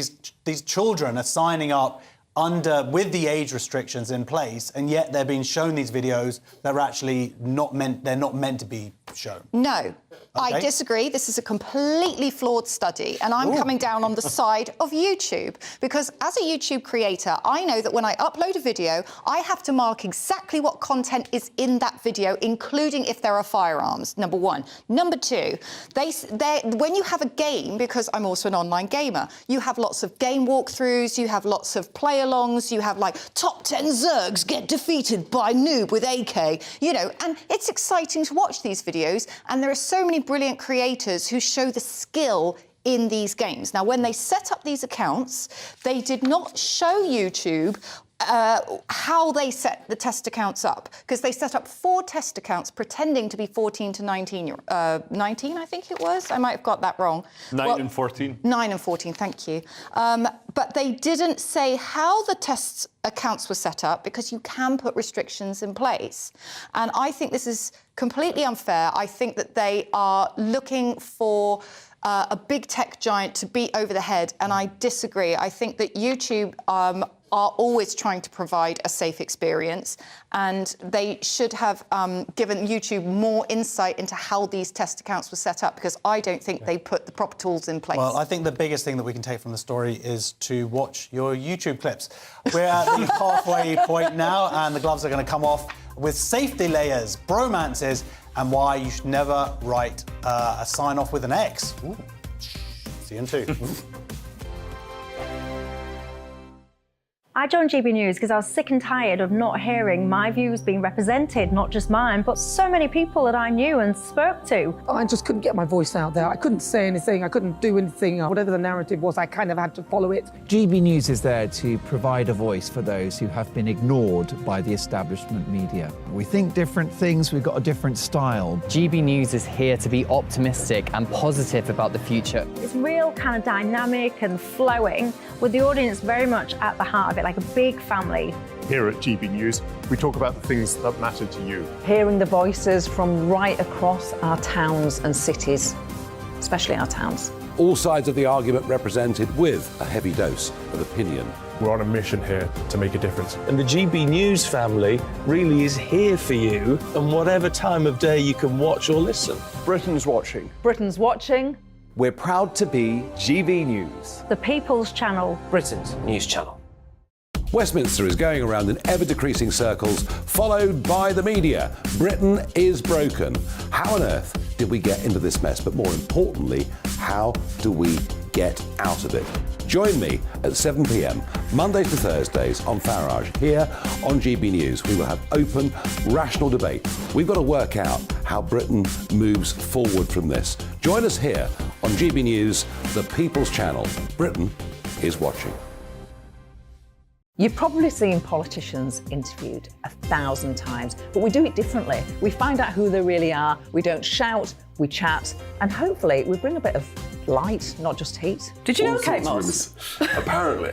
Speaker 4: these children are signing up with the age restrictions in place, and yet they're being shown these videos that are actually not meant to be shown?
Speaker 6: No.
Speaker 4: Okay.
Speaker 6: I disagree. This is a completely flawed study, and I'm coming down on the side of YouTube, because as a YouTube creator, I know that when I upload a video, I have to mark exactly what content is in that video, including if there are firearms, number one. Number two, when you have a game, because I'm also an online gamer, you have lots of game walkthroughs, you have lots of play-alongs, you have like top 10 Zergs get defeated by noob with AK, you know, and it's exciting to watch these videos, and there are so many brilliant creators who show the skill in these games. Now, when they set up these accounts, they did not show YouTube how they set the test accounts up, because they set up 4 test accounts pretending to be 14 to 19, 19, I think it was. I might have got that wrong.
Speaker 5: 9 and 14.
Speaker 6: 9 and 14, thank you. But they didn't say how the test accounts were set up, because you can put restrictions in place. And I think this is completely unfair. I think that they are looking for a big tech giant to beat over the head, and I disagree. I think that YouTube are always trying to provide a safe experience, and they should have given YouTube more insight into how these test accounts were set up, because I don't think they put the proper tools in place.
Speaker 4: Well, I think the biggest thing that we can take from the story is to watch your YouTube clips. We're at the halfway point now, and the gloves are going to come off with safety layers, bromances, and why you should never write a sign-off with an X. Ooh. See you in 2.
Speaker 9: I joined GB News because I was sick and tired of not hearing my views being represented, not just mine, but so many people that I knew and spoke to.
Speaker 8: I just couldn't get my voice out there. I couldn't say anything. I couldn't do anything. Whatever the narrative was, I kind of had to follow it.
Speaker 1: GB News is there to provide a voice for those who have been ignored by the establishment media. We think different things, we've got a different style.
Speaker 22: GB News is here to be optimistic and positive about the future.
Speaker 9: It's real kind of dynamic and flowing, with the audience very much at the heart of it, like a big family.
Speaker 10: Here at GB News, we talk about the things that matter to you.
Speaker 15: Hearing the voices from right across our towns and cities, especially our towns.
Speaker 14: All sides of the argument represented with a heavy dose of opinion.
Speaker 10: We're on a mission here to make a difference.
Speaker 7: And the GB News family really is here for you, and whatever time of day you can watch or listen.
Speaker 11: Britain's watching.
Speaker 15: Britain's watching.
Speaker 13: We're proud to be GB News,
Speaker 9: The People's Channel.
Speaker 22: Britain's news channel.
Speaker 14: Westminster is going around in ever-decreasing circles, followed by the media. Britain is broken. How on earth did we get into this mess? But more importantly, how do we get out of it? Join me at 7 p.m, Mondays to Thursdays on Farage, here on GB News. We will have open, rational debate. We've got to work out how Britain moves forward from this. Join us here on GB News, the People's Channel. Britain is watching.
Speaker 15: You've probably seen politicians interviewed 1,000 times, but we do it differently. We find out who they really are, we don't shout, we chat, and hopefully we bring a bit of light, not just heat. Did you know Kate Moss?
Speaker 11: Apparently.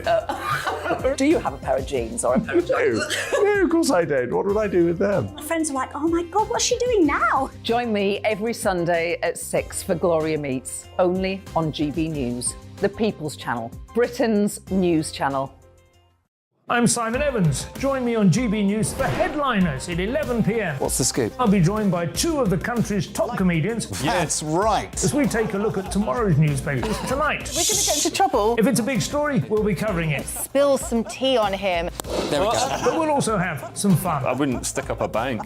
Speaker 15: Do you have a pair of jeans or a pair of jeans?
Speaker 11: No, of course I don't. What would I do with them?
Speaker 23: My friends are like, oh my God, what's she doing now?
Speaker 15: Join me every Sunday at 6 for Gloria Meets, only on GB News, the People's Channel, Britain's news channel.
Speaker 21: I'm Simon Evans. Join me on GB News for Headliners at 11 p.m.
Speaker 11: What's the scoop?
Speaker 21: I'll be joined by 2 of the country's top comedians.
Speaker 4: That's right.
Speaker 21: As we take a look at tomorrow's newspapers tonight.
Speaker 6: We're going to get into trouble.
Speaker 21: If it's a big story, we'll be covering it.
Speaker 6: Spill some tea on him.
Speaker 4: There we go.
Speaker 21: But we'll also have some fun.
Speaker 5: I wouldn't stick up a bank.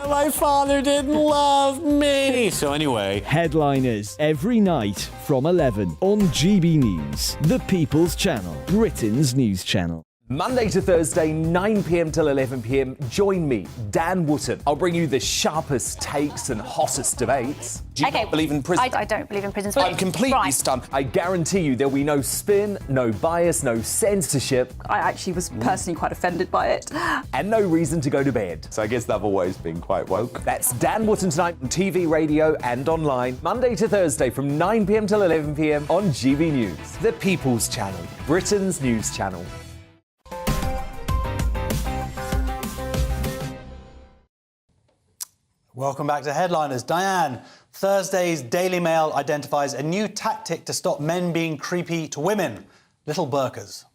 Speaker 1: My father didn't love me. So anyway. Headliners every night from 11 on GB News, the People's Channel, Britain's news channel.
Speaker 13: Monday to Thursday, 9 p.m. till 11 p.m. Join me, Dan Wootton. I'll bring you the sharpest takes and hottest debates. Do you not believe in prisons?
Speaker 9: I don't believe in prisons.
Speaker 13: I'm completely stunned. I guarantee you there'll be no spin, no bias, no censorship.
Speaker 2: I actually was personally quite offended by it.
Speaker 13: And no reason to go to bed.
Speaker 3: So I guess they've always been quite woke.
Speaker 13: That's Dan Wootton tonight on TV, radio and online. Monday to Thursday from 9 p.m. till 11 p.m. on GB News. The People's Channel, Britain's news channel.
Speaker 4: Welcome back to Headliners. Diane, Thursday's Daily Mail identifies a new tactic to stop men being creepy to women. Little burqas.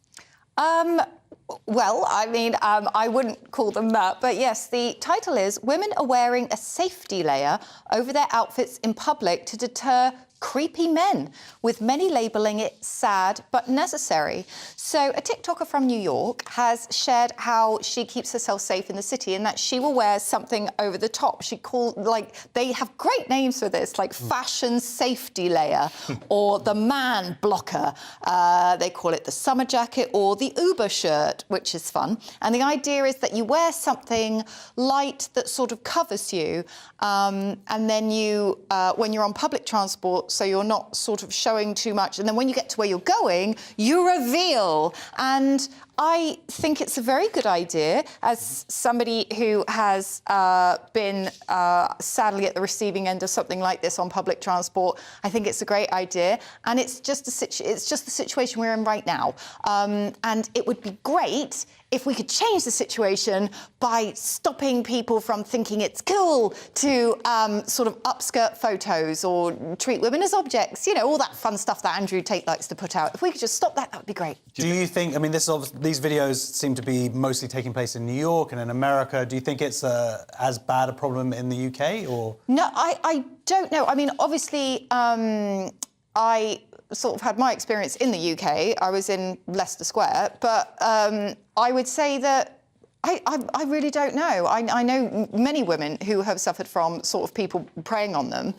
Speaker 6: Well, I mean, I wouldn't call them that, but yes, the title is Women Are Wearing a Safety Layer Over Their Outfits in Public to Deter Creepy Men, with many labelling it sad but necessary. So a TikToker from New York has shared how she keeps herself safe in the city and that she will wear something over the top. She called, they have great names for this, like fashion safety layer or the man blocker. They call it the summer jacket or the Uber shirt, which is fun. And the idea is that you wear something light that sort of covers you, and then you, when you're on public transport, so you're not sort of showing too much. And then when you get to where you're going, you reveal. And I think it's a very good idea. As somebody who has been sadly at the receiving end of something like this on public transport, I think it's a great idea. And it's just the situation we're in right now. And it would be great if we could change the situation by stopping people from thinking it's cool to sort of upskirt photos or treat women as objects, you know, all that fun stuff that Andrew Tate likes to put out. If we could just stop that, that would be great.
Speaker 4: Do you think, I mean, these videos seem to be mostly taking place in New York and in America. Do you think it's as bad a problem in the UK, or?
Speaker 6: No, I don't know. I mean, obviously, I sort of had my experience in the UK. I was in Leicester Square, but I would say that I really don't know. I know many women who have suffered from sort of people preying on them.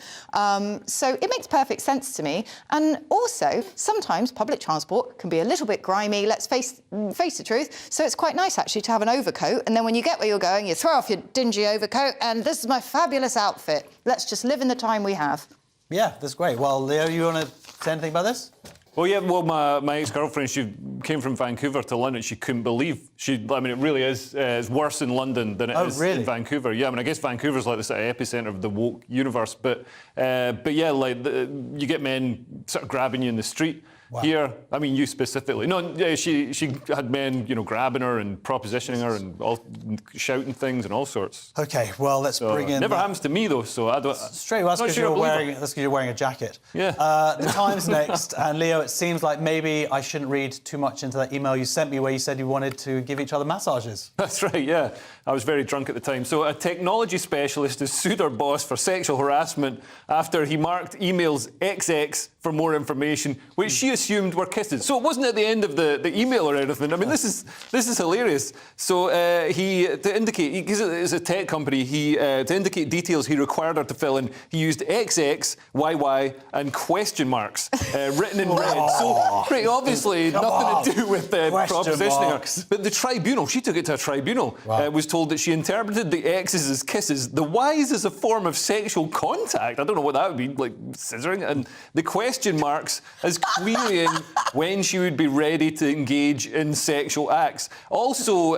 Speaker 6: So it makes perfect sense to me. And also, sometimes public transport can be a little bit grimy, let's face the truth. So it's quite nice, actually, to have an overcoat. And then when you get where you're going, you throw off your dingy overcoat, and this is my fabulous outfit. Let's just live in the time we have.
Speaker 4: Yeah, that's great. Well, Leo, you want to say anything about this?
Speaker 5: Well, yeah, well, my ex-girlfriend, she came from Vancouver to London. She couldn't believe. I mean, it really is. It's worse in London than it is in Vancouver. Yeah, I mean, I guess Vancouver's like the sort of epicenter of the woke universe. But yeah, like you get men sort of grabbing you in the street. Wow. Here, I mean, you specifically. No, she had men, you know, grabbing her and propositioning her and all shouting things and all sorts.
Speaker 4: Okay, well, let's bring in.
Speaker 5: Never happens to me though, so I don't.
Speaker 4: Straight. Well, that's because you're wearing a jacket.
Speaker 5: Yeah.
Speaker 4: The Times next, and Leo, it seems like maybe I shouldn't read too much into that email you sent me where you said you wanted to give each other massages.
Speaker 5: That's right. Yeah, I was very drunk at the time. So a technology specialist has sued her boss for sexual harassment after he marked emails XX for more information, which she assumed were kisses. So it wasn't at the end of the email or anything. I mean, this is hilarious. So to indicate, because it's a tech company, to indicate details he required her to fill in, he used XX, YY, and question marks written in red. So pretty obviously nothing to do with propositioning her. But the tribunal, she took it to a tribunal, was told that she interpreted the X's as kisses, the Y's as a form of sexual contact. I don't know what that would be, like scissoring, and the question marks as querying when she would be ready to engage in sexual acts. Also,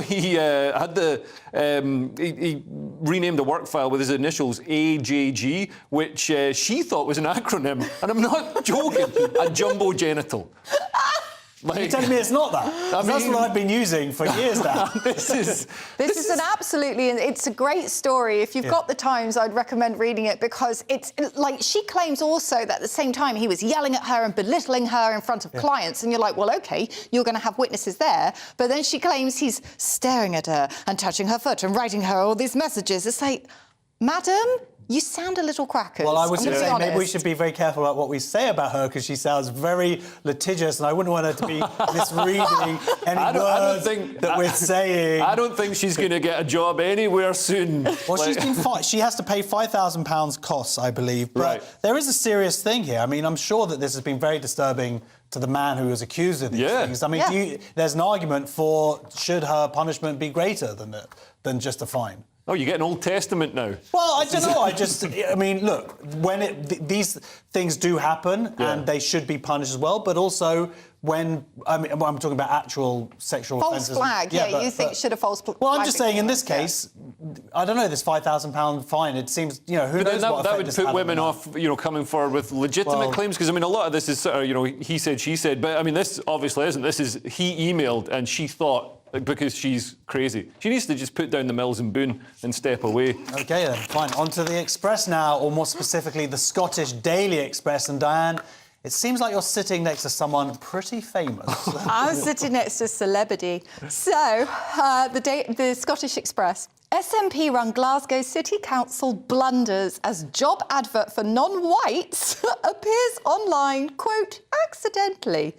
Speaker 5: he had he renamed a work file with his initials AJG, which she thought was an acronym, and I'm not joking, a jumbo genital.
Speaker 4: You're telling me it's not that? That's what I've been using for years now.
Speaker 6: This is an absolutely, it's a great story. If you've got the Times, I'd recommend reading it, because it's like, she claims also that at the same time he was yelling at her and belittling her in front of clients, and you're like, well, okay, you're going to have witnesses there. But then she claims he's staring at her and touching her foot and writing her all these messages. It's like, madam, you sound a little crackers.
Speaker 4: Well, I was going to say, maybe we should be very careful about what we say about her, because she sounds very litigious, and I wouldn't want her to be misreading any words that we're saying.
Speaker 5: I don't think she's going to get a job anywhere soon.
Speaker 4: Well, she's been fined. She has to pay £5,000 costs, I believe. But there is a serious thing here. I mean, I'm sure that this has been very disturbing to the man who was accused of these
Speaker 5: Yeah.
Speaker 4: things. I mean,
Speaker 2: Yeah.
Speaker 4: there's an argument for should her punishment be greater than just a fine?
Speaker 5: Oh, you get an Old Testament now.
Speaker 4: Well, I don't know. I mean, look, when these things do happen, and they should be punished as well, but also when I'm talking about actual sexual
Speaker 6: False
Speaker 4: offences.
Speaker 6: flag,
Speaker 4: but-
Speaker 6: you think should a false flag?
Speaker 4: Well, I'm just saying in this case, I don't know, this £5,000 fine, it seems, who
Speaker 5: But
Speaker 4: knows
Speaker 5: then
Speaker 4: what
Speaker 5: that
Speaker 4: effect
Speaker 5: would
Speaker 4: it's
Speaker 5: put
Speaker 4: had on
Speaker 5: women
Speaker 4: them.
Speaker 5: off, coming forward with legitimate claims, because, I mean, a lot of this is sort of, he said, she said, but, I mean, this obviously isn't. This is he emailed and she thought, because she's crazy. She needs to just put down the Mills and Boon and step away.
Speaker 4: OK, then, fine. On to the Express now, or more specifically, the Scottish Daily Express. And Diane, it seems like you're sitting next to someone pretty famous.
Speaker 2: I'm sitting next to a celebrity. So, the Scottish Express. SNP-run Glasgow City Council blunders as job advert for non-whites appears online, quote, accidentally.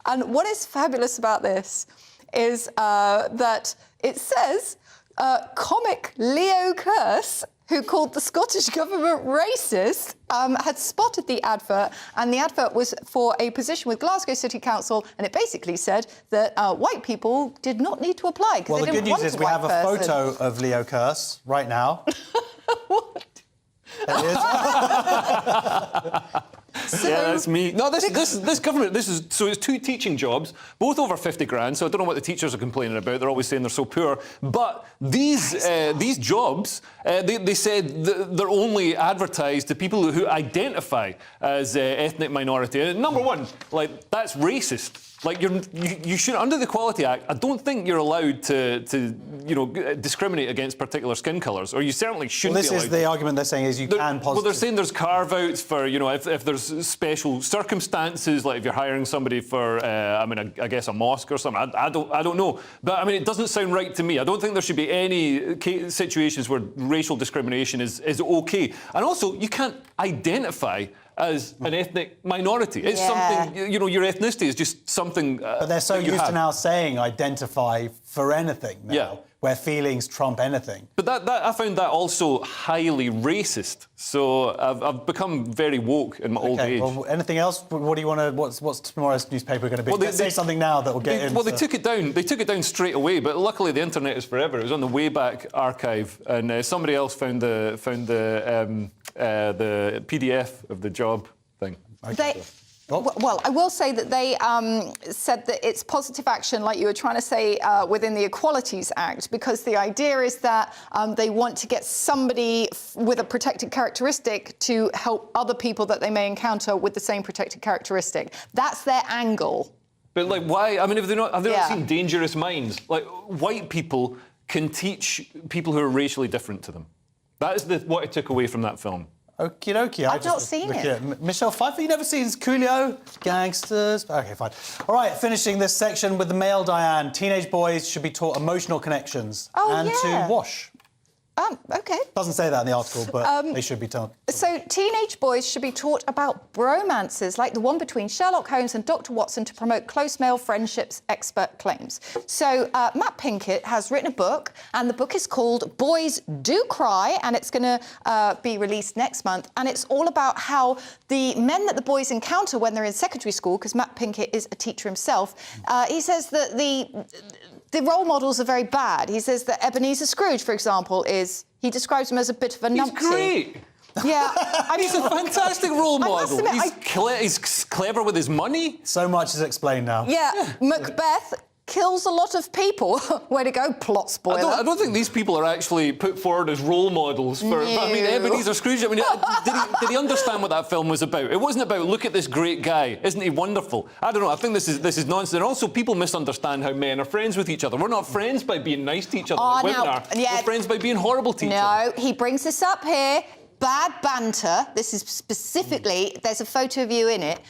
Speaker 2: And what is fabulous about this is that it says comic Leo Kearse, who called the Scottish government racist, had spotted the advert, and the advert was for a position with Glasgow City Council, and it basically said that white people did not need to apply because
Speaker 4: Well,
Speaker 2: they
Speaker 4: the
Speaker 2: didn't
Speaker 4: good
Speaker 2: want
Speaker 4: news is
Speaker 2: a
Speaker 4: we
Speaker 2: white
Speaker 4: have a
Speaker 2: person.
Speaker 4: photo of Leo Kearse right now. What? There he is.
Speaker 5: Yeah, that's me. No, this government, so it's 2 teaching jobs, both over 50 grand, so I don't know what the teachers are complaining about. They're always saying they're so poor. But these jobs, they said they're only advertised to people who identify as ethnic minority. And number one, like, that's racist. Like, you should, under the Equality Act, I don't think you're allowed to discriminate against particular skin colours, or you certainly shouldn't
Speaker 4: Well,
Speaker 5: be
Speaker 4: this
Speaker 5: allowed
Speaker 4: is the argument they're saying is you can positively...
Speaker 5: Well, they're saying there's carve-outs for, if there's special circumstances, like if you're hiring somebody for, I guess a mosque or something. I don't know. But, I mean, it doesn't sound right to me. I don't think there should be any situations where racial discrimination is OK. And also, you can't identify as an ethnic minority. It's something, your ethnicity is just something
Speaker 4: But they're so used to now saying identify for anything now, where feelings trump anything.
Speaker 5: But that I found that also highly racist. So I've become very woke in my old age.
Speaker 4: Well, anything else? What do you want to? What's tomorrow's newspaper going to be?
Speaker 5: Well,
Speaker 4: Let's say something now that will get in.
Speaker 5: Well, they took it down. They took it down straight away. But luckily, the internet is forever. It was on the Wayback Archive, and somebody else found the PDF of the job thing.
Speaker 2: Well, I will say that they said that it's positive action, like you were trying to say, within the Equalities Act, because the idea is that they want to get somebody with a protected characteristic to help other people that they may encounter with the same protected characteristic. That's their angle.
Speaker 5: But, like, why? I mean, have they not seen Dangerous Minds? Like, white people can teach people who are racially different to them. That is what I took away from that film.
Speaker 4: Okie dokie.
Speaker 2: I've not seen it.
Speaker 4: Michelle Pfeiffer, you never seen Coolio? Gangsters? OK, fine. All right, finishing this section with the Mail, Diane. Teenage boys should be taught emotional connections and to wash.
Speaker 2: OK.
Speaker 4: Doesn't say that in the article, but they should be taught.
Speaker 2: So teenage boys should be taught about bromances like the one between Sherlock Holmes and Dr. Watson to promote close male friendships, expert claims. So Matt Pinkett has written a book, and the book is called Boys Do Cry, and it's going to be released next month. And it's all about how the men that the boys encounter when they're in secondary school, because Matt Pinkett is a teacher himself, he says that the role models are very bad. He says that Ebenezer Scrooge, for example, he describes him as a bit of a numpty.
Speaker 5: He's great.
Speaker 2: Yeah.
Speaker 5: He's a fantastic role model.
Speaker 2: Admit,
Speaker 5: he's clever with his money.
Speaker 4: So much is explained now.
Speaker 2: Yeah, Macbeth kills a lot of people. Way to go, plot spoiler.
Speaker 5: I don't think these people are actually put forward as role models for...
Speaker 2: No.
Speaker 5: I mean, Ebenezer Scrooge, did he understand what that film was about? It wasn't about, look at this great guy, isn't he wonderful? I don't know, I think this is nonsense. And also, people misunderstand how men are friends with each other. We're not friends by being nice to each other like women are.
Speaker 2: Yeah.
Speaker 5: We're friends by being horrible to each other.
Speaker 2: No, he brings this up here. Bad banter, this is specifically, there's a photo of you in it,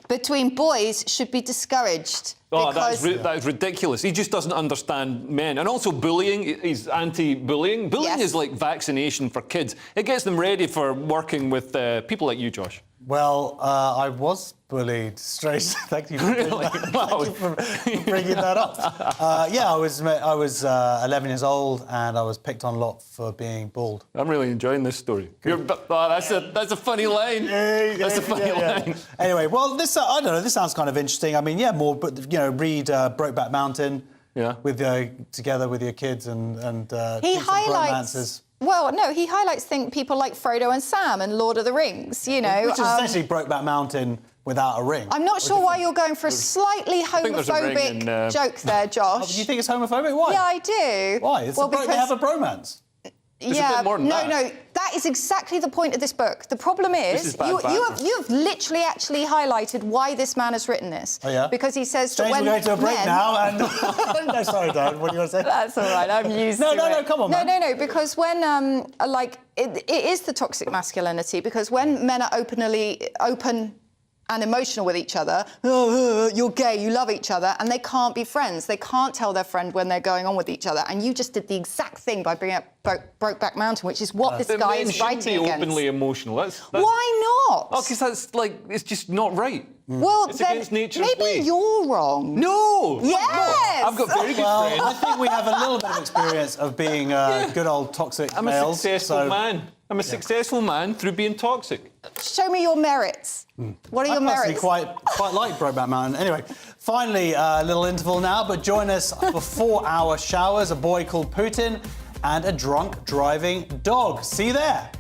Speaker 2: between boys should be discouraged.
Speaker 5: Oh, that is ridiculous. He just doesn't understand men. And also bullying, he's anti-bullying. Bullying is like vaccination for kids. It gets them ready for working with people like you, Josh.
Speaker 4: Well, I was bullied straight. Thank you for, thank you for bringing that up. Yeah, I was 11 years old and I was picked on a lot for being bald.
Speaker 5: I'm really enjoying this story. That's a funny line. That's a funny line.
Speaker 4: Anyway, well, this I don't know. This sounds kind of interesting. I mean, yeah, more. But read Brokeback Mountain. Yeah. Together with your kids and
Speaker 2: he highlights. Well, no, he highlights people like Frodo and Sam and Lord of the Rings, Which
Speaker 4: is essentially Brokeback Mountain without a ring.
Speaker 2: I'm not sure why you're going for a slightly homophobic joke there, Josh.
Speaker 4: Oh, do you think it's homophobic? Why?
Speaker 2: Yeah, I do.
Speaker 4: Why? They have a bromance.
Speaker 5: There's a bit more than that.
Speaker 2: No, that is exactly the point of this book. The problem is you have literally actually highlighted why this man has written this.
Speaker 4: Oh, yeah?
Speaker 2: Because he says
Speaker 4: James,
Speaker 2: that when
Speaker 4: we're going to a break
Speaker 2: men...
Speaker 4: now and... No, sorry, Dan, what do you want to say?
Speaker 2: That's all right, I'm used to it.
Speaker 4: No, come on, man.
Speaker 2: No, because when, it is the toxic masculinity, because when men are open and emotional with each other, you're gay, you love each other, and they can't be friends. They can't tell their friend when they're going on with each other. And you just did the exact thing by bringing up Brokeback Mountain, which is what this guy is writing against.
Speaker 5: Men openly emotional. That's...
Speaker 2: Why not?
Speaker 5: Oh, because that's it's just not right.
Speaker 2: Well,
Speaker 5: it's
Speaker 2: then
Speaker 5: against nature's
Speaker 2: maybe
Speaker 5: way.
Speaker 2: you're wrong.
Speaker 5: No!
Speaker 2: Yes!
Speaker 5: I've got very good friends.
Speaker 4: I think we have a little bit of experience of being good old toxic males.
Speaker 5: I'm a successful man. I'm a successful man through being toxic.
Speaker 2: Show me your merits. What are your merits?
Speaker 4: I quite like Brokeback Mountain. Anyway, finally, a little interval now, but join us for 4-hour showers, a boy called Putin, and a drunk driving dog. See you there.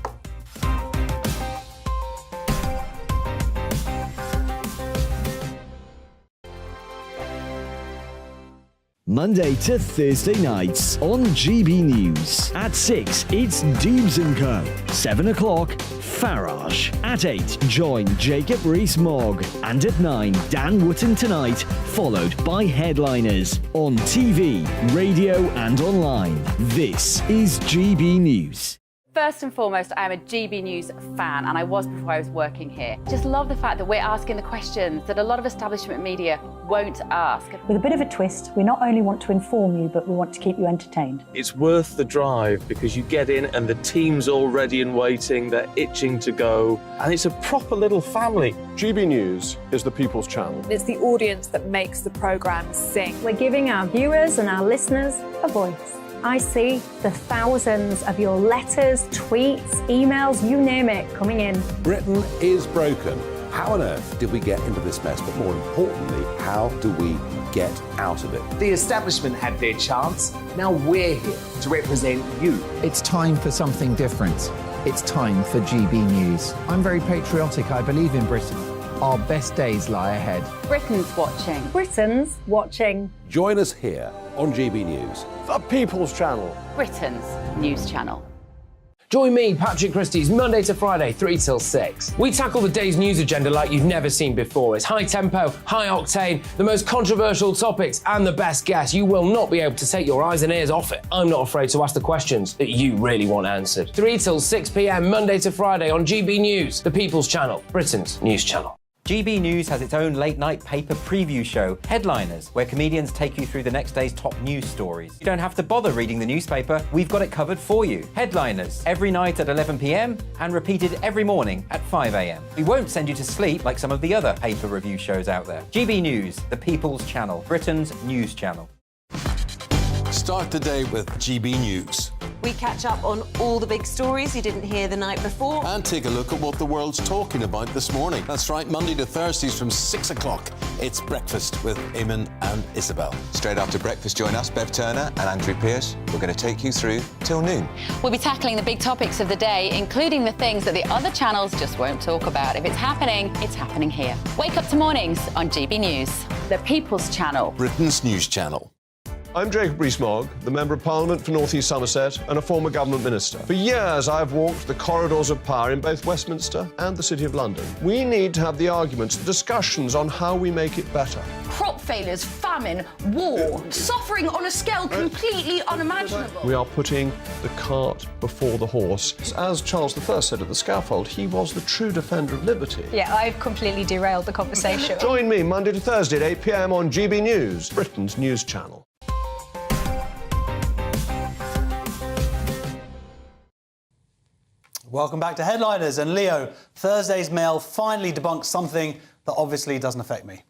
Speaker 20: Monday to Thursday nights on GB News. At 6, it's Dubes & Co. 7 o'clock, Farage. At 8, join Jacob Rees-Mogg. And at 9, Dan Wootton Tonight, followed by Headliners. On TV, radio and online. This is GB News.
Speaker 12: First and foremost, I'm a GB News fan, and I was before I was working here. Just love the fact that we're asking the questions that a lot of establishment media won't ask.
Speaker 16: With a bit of a twist, we not only want to inform you, but we want to keep you entertained.
Speaker 7: It's worth the drive because you get in and the team's all ready and waiting, they're itching to go, and it's a proper little family.
Speaker 11: GB News is the People's Channel.
Speaker 9: It's the audience that makes the programme sing. We're giving our viewers and our listeners a voice. I see the thousands of your letters, tweets, emails, you name it, coming in.
Speaker 14: Britain is broken. How on earth did we get into this mess? But more importantly, how do we get out of it?
Speaker 13: The establishment had their chance. Now we're here to represent you.
Speaker 1: It's time for something different. It's time for GB News. I'm very patriotic. I believe in Britain. Our best days lie ahead.
Speaker 12: Britain's watching.
Speaker 9: Britain's watching.
Speaker 14: Join us here on GB News.
Speaker 11: The People's Channel.
Speaker 12: Britain's news channel.
Speaker 17: Join me, Patrick Christie's, Monday to Friday, 3 till 6. We tackle the day's news agenda like you've never seen before. It's high tempo, high octane, the most controversial topics, and the best guests. You will not be able to take your eyes and ears off it. I'm not afraid to ask the questions that you really want answered. 3 till 6 p.m, Monday to Friday on GB News, the People's Channel, Britain's news channel.
Speaker 19: GB News has its own late-night paper preview show, Headliners, where comedians take you through the next day's top news stories. You don't have to bother reading the newspaper, we've got it covered for you. Headliners, every night at 11 p.m. and repeated every morning at 5 a.m. We won't send you to sleep like some of the other paper review shows out there. GB News, the People's Channel, Britain's news channel.
Speaker 18: Start the day with GB News.
Speaker 24: We catch up on all the big stories you didn't hear the night before.
Speaker 18: And take a look at what the world's talking about this morning. That's right, Monday to Thursdays from 6 o'clock. It's Breakfast with Eamon and Isabel.
Speaker 25: Straight after breakfast, join us, Bev Turner and Andrew Pearce. We're going to take you through till noon.
Speaker 12: We'll be tackling the big topics of the day, including the things that the other channels just won't talk about. If it's happening here. Wake up to mornings on GB News, the People's Channel.
Speaker 18: Britain's news channel.
Speaker 11: I'm Jacob Rees-Mogg, the Member of Parliament for North East Somerset and a former government minister. For years, I've walked the corridors of power in both Westminster and the City of London. We need to have the arguments, the discussions on how we make it better.
Speaker 26: Crop failures, famine, war, suffering on a scale completely unimaginable.
Speaker 11: We are putting the cart before the horse. As Charles I said at the scaffold, he was the true defender of liberty.
Speaker 26: Yeah, I've completely derailed the conversation.
Speaker 11: Join me Monday to Thursday at 8 p.m. on GB News, Britain's news channel.
Speaker 4: Welcome back to Headliners. And Leo, Thursday's Mail finally debunked something that obviously doesn't affect me.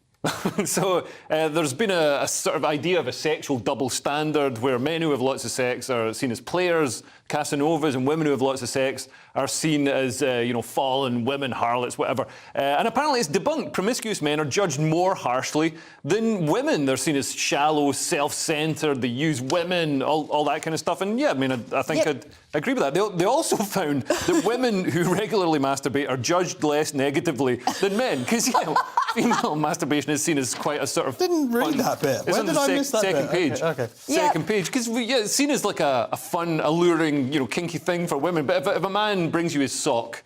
Speaker 5: So there's been a sort of idea of a sexual double standard where men who have lots of sex are seen as players, Casanovas, and women who have lots of sex are seen as, fallen women, harlots, whatever. And apparently it's debunked. Promiscuous men are judged more harshly than women. They're seen as shallow, self-centred, they use women, all that kind of stuff. And yeah, I mean, I think I'd agree with that. They also found that women who regularly masturbate are judged less negatively than men. Because, female masturbation is seen as quite a sort of...
Speaker 4: Didn't read that bit. Where did I miss that
Speaker 5: second
Speaker 4: bit?
Speaker 5: page.
Speaker 4: Okay.
Speaker 5: Second page. Because it's seen as like a fun, alluring, kinky thing for women. But if a man brings you his sock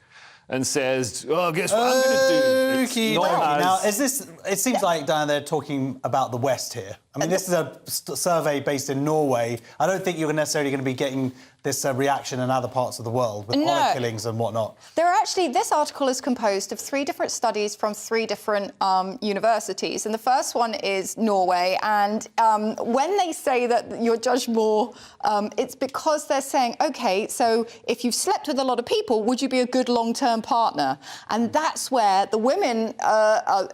Speaker 5: and says, "Oh, guess what I'm going to do?" It's not as...
Speaker 4: Now, is this... It seems like, Diane, they're talking about the West here. I mean, this is a survey based in Norway. I don't think you're necessarily going to be getting this reaction in other parts of the world with honour killings and whatnot.
Speaker 2: This article is composed of 3 different studies from 3 different universities. And the first one is Norway. And when they say that you're judged more, it's because they're saying, OK, so if you've slept with a lot of people, would you be a good long-term partner? And that's where the women,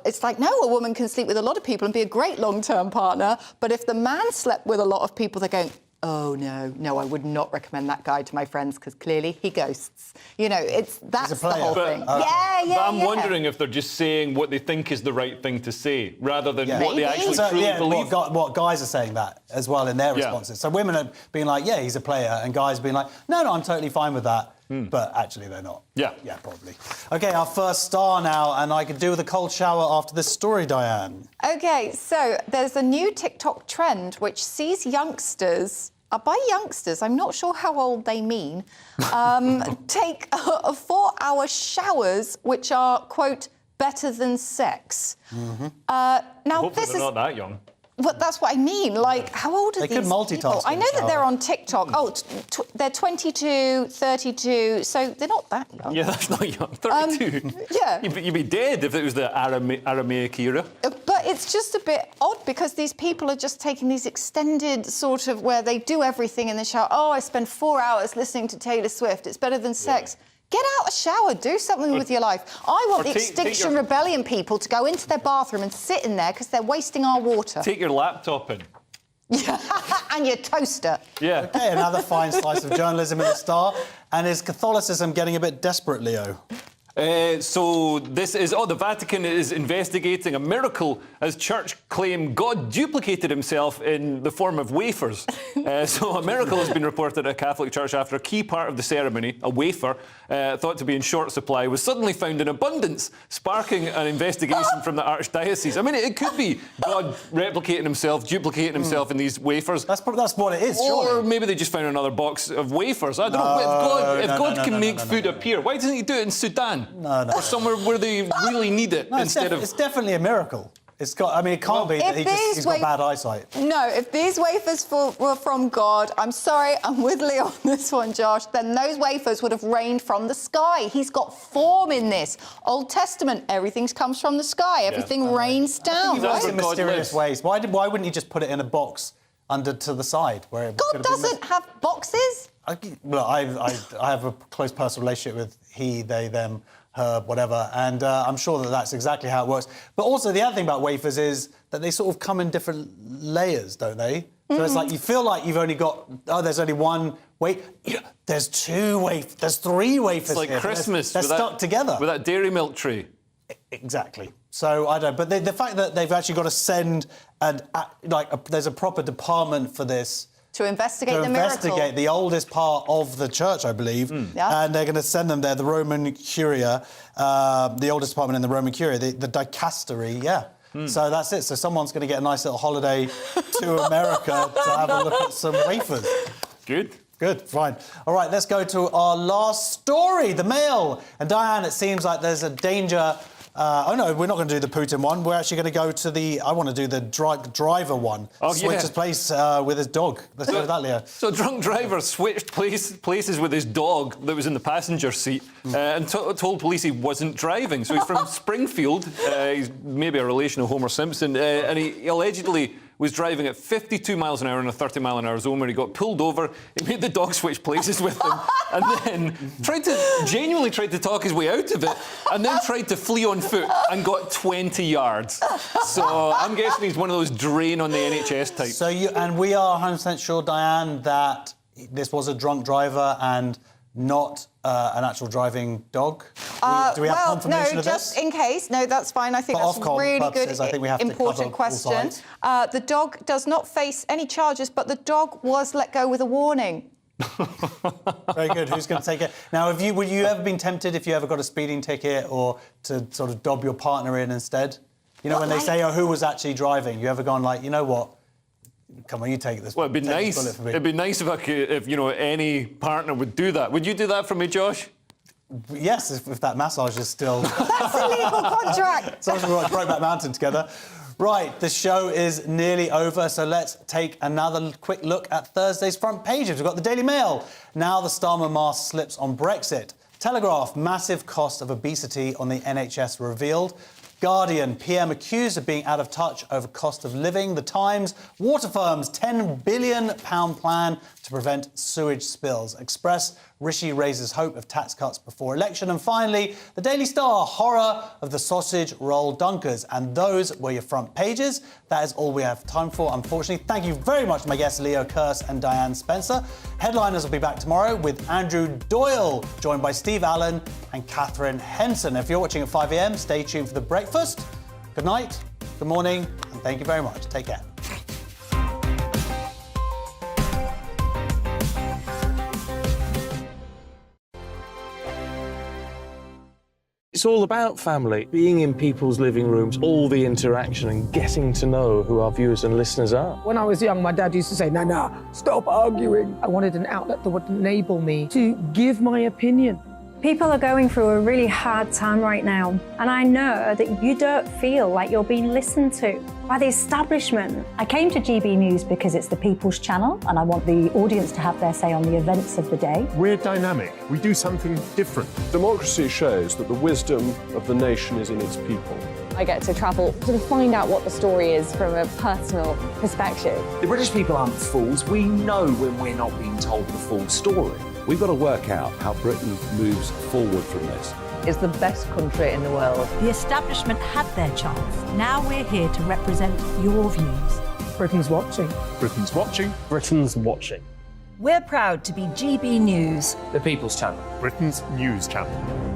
Speaker 2: it's like, no, a woman can sleep with a lot of people and be a great long-term partner. But if the man slept with a lot of people, they're going, oh, no, I would not recommend that guy to my friends because clearly he ghosts. That's the whole thing.
Speaker 5: But I'm wondering if they're just saying what they think is the right thing to say rather than what they actually truly believe.
Speaker 4: What guys are saying that as well in their responses. So women are being like, yeah, he's a player, and guys being like, no, I'm totally fine with that. But actually they're not. Yeah, probably. OK, our first star now, and I could do with a cold shower after this story, Diane.
Speaker 2: OK, so there's a new TikTok trend which sees youngsters, by youngsters, I'm not sure how old they mean, take 4-hour showers which are, quote, better than sex.
Speaker 5: Hopefully they're not that young.
Speaker 2: But that's what I mean. Like, how old are these
Speaker 4: people? They could multitask.
Speaker 2: I know that they're on TikTok. They're 22, 32, so they're not that young.
Speaker 5: Yeah, that's not young. 32.
Speaker 2: Yeah.
Speaker 5: You'd be dead if it was the Aramaic era.
Speaker 2: But it's just a bit odd because these people are just taking these extended sort of where they do everything in the shower. Oh, I spend 4 hours listening to Taylor Swift. It's better than sex. Get out a shower, do something with your life. I want the Extinction Rebellion people to go into their bathroom and sit in there because they're wasting our water.
Speaker 5: Take your laptop in.
Speaker 2: Yeah, and your toaster.
Speaker 5: Yeah.
Speaker 4: OK, another fine slice of journalism in the Star. And is Catholicism getting a bit desperate, Leo?
Speaker 5: So this is... the Vatican is investigating a miracle as church claim God duplicated himself in the form of wafers. So a miracle has been reported at a Catholic church after a key part of the ceremony, a wafer, thought to be in short supply, was suddenly found in abundance, sparking an investigation from the Archdiocese. I mean, it could be God replicating himself, duplicating himself in these wafers.
Speaker 4: That's what it is,
Speaker 5: surely. Or maybe they just found another box of wafers. I don't know. If God can make food appear, why doesn't he do it in Sudan? Or somewhere where they really need it instead of...
Speaker 4: It's definitely a miracle. It's got... I mean, it can't be that he's got bad eyesight.
Speaker 2: No, if these wafers were from God, I'm sorry, I'm with Leo on this one, Josh, then those wafers would have rained from the sky. He's got form in this. Old Testament, everything comes from the sky. Everything rains down.
Speaker 4: That's in mysterious ways. Why wouldn't he just put it in a box to the side? Where
Speaker 2: God doesn't have boxes.
Speaker 4: Well, I have a close personal relationship with he, they, them, her, whatever, and I'm sure that that's exactly how it works. But also the other thing about wafers is that they sort of come in different layers, don't they? So it's like you feel like you've only got, there's only one there's 2 wafers, there's 3 wafers.
Speaker 5: It's like
Speaker 4: here.
Speaker 5: Christmas.
Speaker 4: They're stuck together.
Speaker 5: With that dairy milk tray.
Speaker 4: Exactly. So I don't. But the fact that they've actually got to send there's a proper department for this.
Speaker 2: To investigate the miracle.
Speaker 4: To investigate the oldest part of the church, I believe. And they're going to send them there, the Roman Curia, the oldest department in the Roman Curia, the dicastery, So that's it. So someone's going to get a nice little holiday to America to have a look at some wafers. Good, fine. All right, let's go to our last story, the Mail. And Diane, it seems like there's a danger... oh, no, we're not going to do the Putin one. We're actually going to go to I want to do the driver one. Switch his place with his dog. Let's go with that, Leo.
Speaker 5: So a drunk driver switched places with his dog that was in the passenger seat and told police he wasn't driving. So he's from Springfield. He's maybe a relation of Homer Simpson. And he allegedly was driving at 52 miles an hour in a 30-mile-an-hour zone where he got pulled over. He made the dog switch places with him and then genuinely tried to talk his way out of it and then tried to flee on foot and got 20 yards. So I'm guessing he's one of those drain on the NHS types.
Speaker 4: So we are 100% sure, Diane, that this was a drunk driver and not an actual driving dog? Do we have confirmation of this?
Speaker 6: No, just in case. No, that's fine. I think
Speaker 4: For
Speaker 6: that's a
Speaker 4: Ofcom
Speaker 6: really
Speaker 4: purposes,
Speaker 6: good,
Speaker 4: I think we have to
Speaker 6: important
Speaker 4: cover all
Speaker 6: question.
Speaker 4: sides.
Speaker 6: The dog does not face any charges, but the dog was let go with a warning.
Speaker 4: Very good. Who's going to take it? Now, would you ever been tempted, if you ever got a speeding ticket, or to sort of dob your partner in instead? You know, when they say, who was actually driving? You ever gone like, you know what? Come on, you take this.
Speaker 5: Well, it'd be nice. It'd be nice if any partner would do that. Would you do that for me, Josh?
Speaker 4: Yes, if that massage is still.
Speaker 6: That's a legal contract.
Speaker 4: So we watch Brokeback Mountain together. Right, the show is nearly over, so let's take another quick look at Thursday's front pages. We've got the Daily Mail. Now the Starmer mask slips on Brexit. Telegraph, massive cost of obesity on the NHS revealed. Guardian, PM accused of being out of touch over cost of living. The Times, water firms, £10 billion plan to prevent sewage spills. Express, Rishi raises hope of tax cuts before election. And finally, the Daily Star, horror of the sausage roll dunkers. And those were your front pages. That is all we have time for, unfortunately. Thank you very much to my guests, Leo Kearse and Diane Spencer. Headliners will be back tomorrow with Andrew Doyle, joined by Steve Allen and Catherine Henson. If you're watching at 5 a.m, stay tuned for the breakfast. Good night, good morning, and thank you very much. Take care.
Speaker 7: It's all about family, being in people's living rooms, all the interaction and getting to know who our viewers and listeners are.
Speaker 8: When I was young, my dad used to say, Nana, stop arguing. I wanted an outlet that would enable me to give my opinion.
Speaker 9: People are going through a really hard time right now, and I know that you don't feel like you're being listened to by the establishment.
Speaker 16: I came to GB News because it's the People's Channel, and I want the audience to have their say on the events of the day.
Speaker 11: We're dynamic. We do something different. Democracy shows that the wisdom of the nation is in its people.
Speaker 10: I get to travel to find out what the story is from a personal perspective.
Speaker 13: The British people aren't fools. We know when we're not being told the full story.
Speaker 14: We've got to work out how Britain moves forward from this.
Speaker 10: It's the best country in the world.
Speaker 16: The establishment had their chance. Now we're here to represent your views.
Speaker 8: Britain's watching.
Speaker 11: Britain's watching.
Speaker 7: Britain's watching.
Speaker 16: We're proud to be GB News,
Speaker 17: The People's Channel.
Speaker 11: Britain's news channel.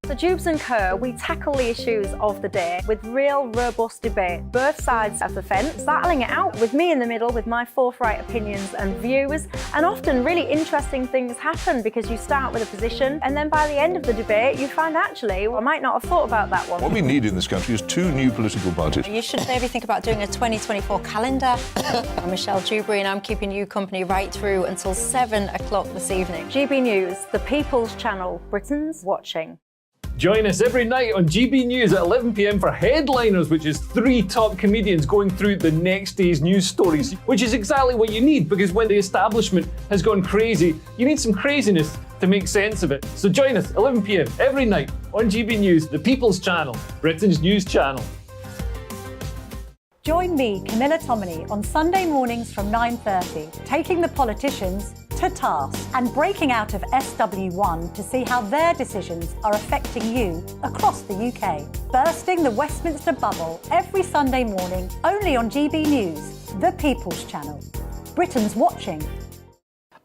Speaker 9: So Dubes and Co, we tackle the issues of the day with real robust debate, both sides of the fence, battling it out with me in the middle with my forthright opinions and views. And often really interesting things happen because you start with a position and then by the end of the debate you find actually, well, I might not have thought about that one.
Speaker 11: What we need in this country is 2 new political parties.
Speaker 15: You should maybe think about doing a 2024 calendar. I'm Michelle Dewberry and I'm keeping you company right through until 7 o'clock this evening.
Speaker 9: GB News, the People's Channel, Britain's watching.
Speaker 5: Join us every night on GB News at 11 p.m. for Headliners, which is 3 top comedians going through the next day's news stories, which is exactly what you need, because when the establishment has gone crazy, you need some craziness to make sense of it. So join us 11 p.m. every night on GB News, the People's Channel, Britain's news channel.
Speaker 16: Join me, Camilla Tominey, on Sunday mornings from 9:30, taking the politicians to task and breaking out of SW1 to see how their decisions are affecting you across the UK. Bursting the Westminster bubble every Sunday morning, only on GB News, the People's Channel. Britain's watching.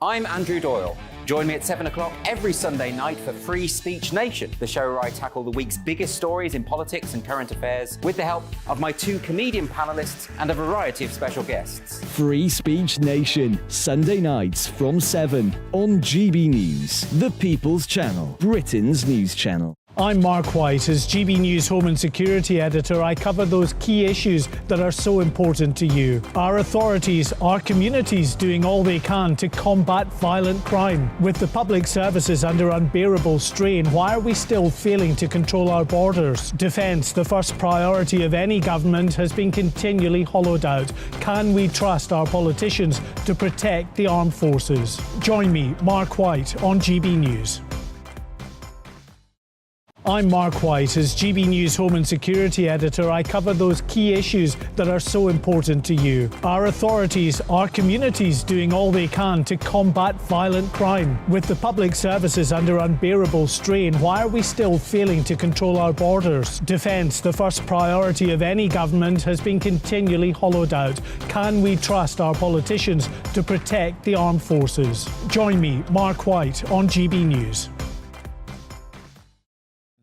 Speaker 19: I'm Andrew Doyle. Join me at 7 o'clock every Sunday night for Free Speech Nation, the show where I tackle the week's biggest stories in politics and current affairs with the help of my 2 comedian panellists and a variety of special guests.
Speaker 20: Free Speech Nation, Sunday nights from 7 on GB News, the People's Channel, Britain's news channel.
Speaker 21: I'm Mark White. As GB News Home and Security Editor, I cover those key issues that are so important to you. Our authorities, our communities doing all they can to combat violent crime. With the public services under unbearable strain, why are we still failing to control our borders? Defence, the first priority of any government, has been continually hollowed out. Can we trust our politicians to protect the armed forces? Join me, Mark White, on GB News. I'm Mark White. As GB News Home and Security Editor, I cover those key issues that are so important to you. Our authorities, our communities doing all they can to combat violent crime. With the public services under unbearable strain, why are we still failing to control our borders? Defence, the first priority of any government, has been continually hollowed out. Can we trust our politicians to protect the armed forces? Join me, Mark White, on GB News.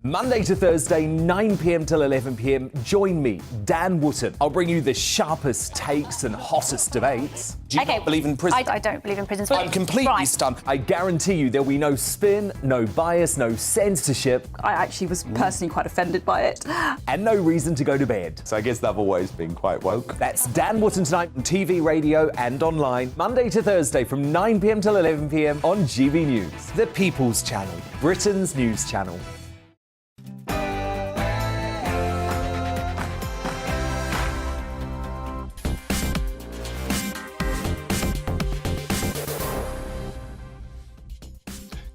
Speaker 13: Monday to Thursday, 9 p.m. till 11 p.m. Join me, Dan Wootton. I'll bring you the sharpest takes and hottest debates.
Speaker 1: Do you not believe in prisons?
Speaker 9: I don't believe in prisons.
Speaker 1: I'm completely stunned.
Speaker 13: I guarantee you there'll be no spin, no bias, no censorship.
Speaker 3: I actually was personally quite offended by it.
Speaker 13: And no reason to go to bed.
Speaker 1: So I guess they've always been quite woke.
Speaker 13: That's Dan Wootton tonight on TV, radio and online. Monday to Thursday from 9 p.m. till 11 p.m. on GB News. The People's Channel, Britain's news channel.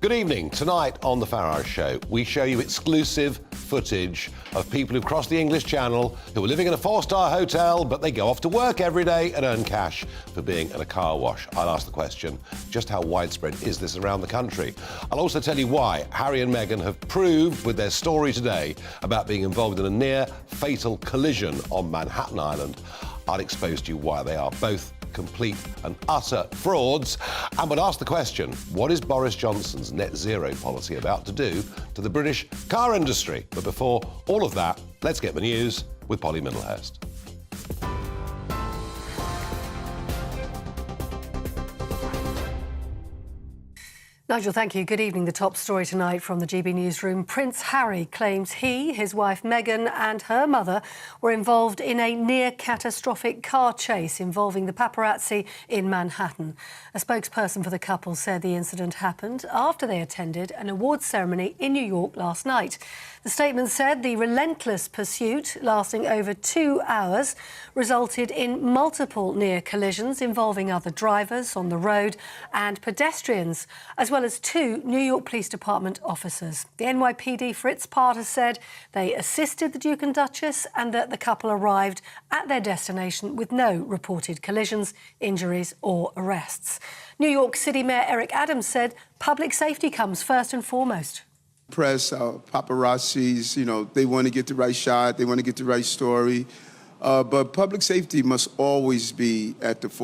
Speaker 14: Good evening. Tonight on The Farage Show, we show you exclusive footage of people who've crossed the English Channel, who are living in a four-star hotel, but they go off to work every day and earn cash for being in a car wash. I'll ask the question, just how widespread is this around the country? I'll also tell you why Harry and Meghan have proved with their story today about being involved in a near-fatal collision on Manhattan Island. I'll expose to you why they are both complete and utter frauds, and would ask the question, what is Boris Johnson's net zero policy about to do to the British car industry? But before all of that, let's get the news with Polly Middlehurst.
Speaker 22: Nigel, thank you. Good evening. The top story tonight from the GB newsroom. Prince Harry claims he, his wife Meghan and her mother were involved in a near-catastrophic car chase involving the paparazzi in Manhattan. A spokesperson for the couple said the incident happened after they attended an awards ceremony in New York last night. The statement said the relentless pursuit, lasting over 2 hours, resulted in multiple near collisions involving other drivers on the road and pedestrians, as well as 2 New York Police Department officers. The NYPD, for its part, has said they assisted the Duke and Duchess and that the couple arrived at their destination with no reported collisions, injuries or arrests. New York City Mayor Eric Adams said public safety comes first and foremost.
Speaker 23: Press, paparazzis, they want to get the right shot, they want to get the right story. But public safety must always be at the forefront.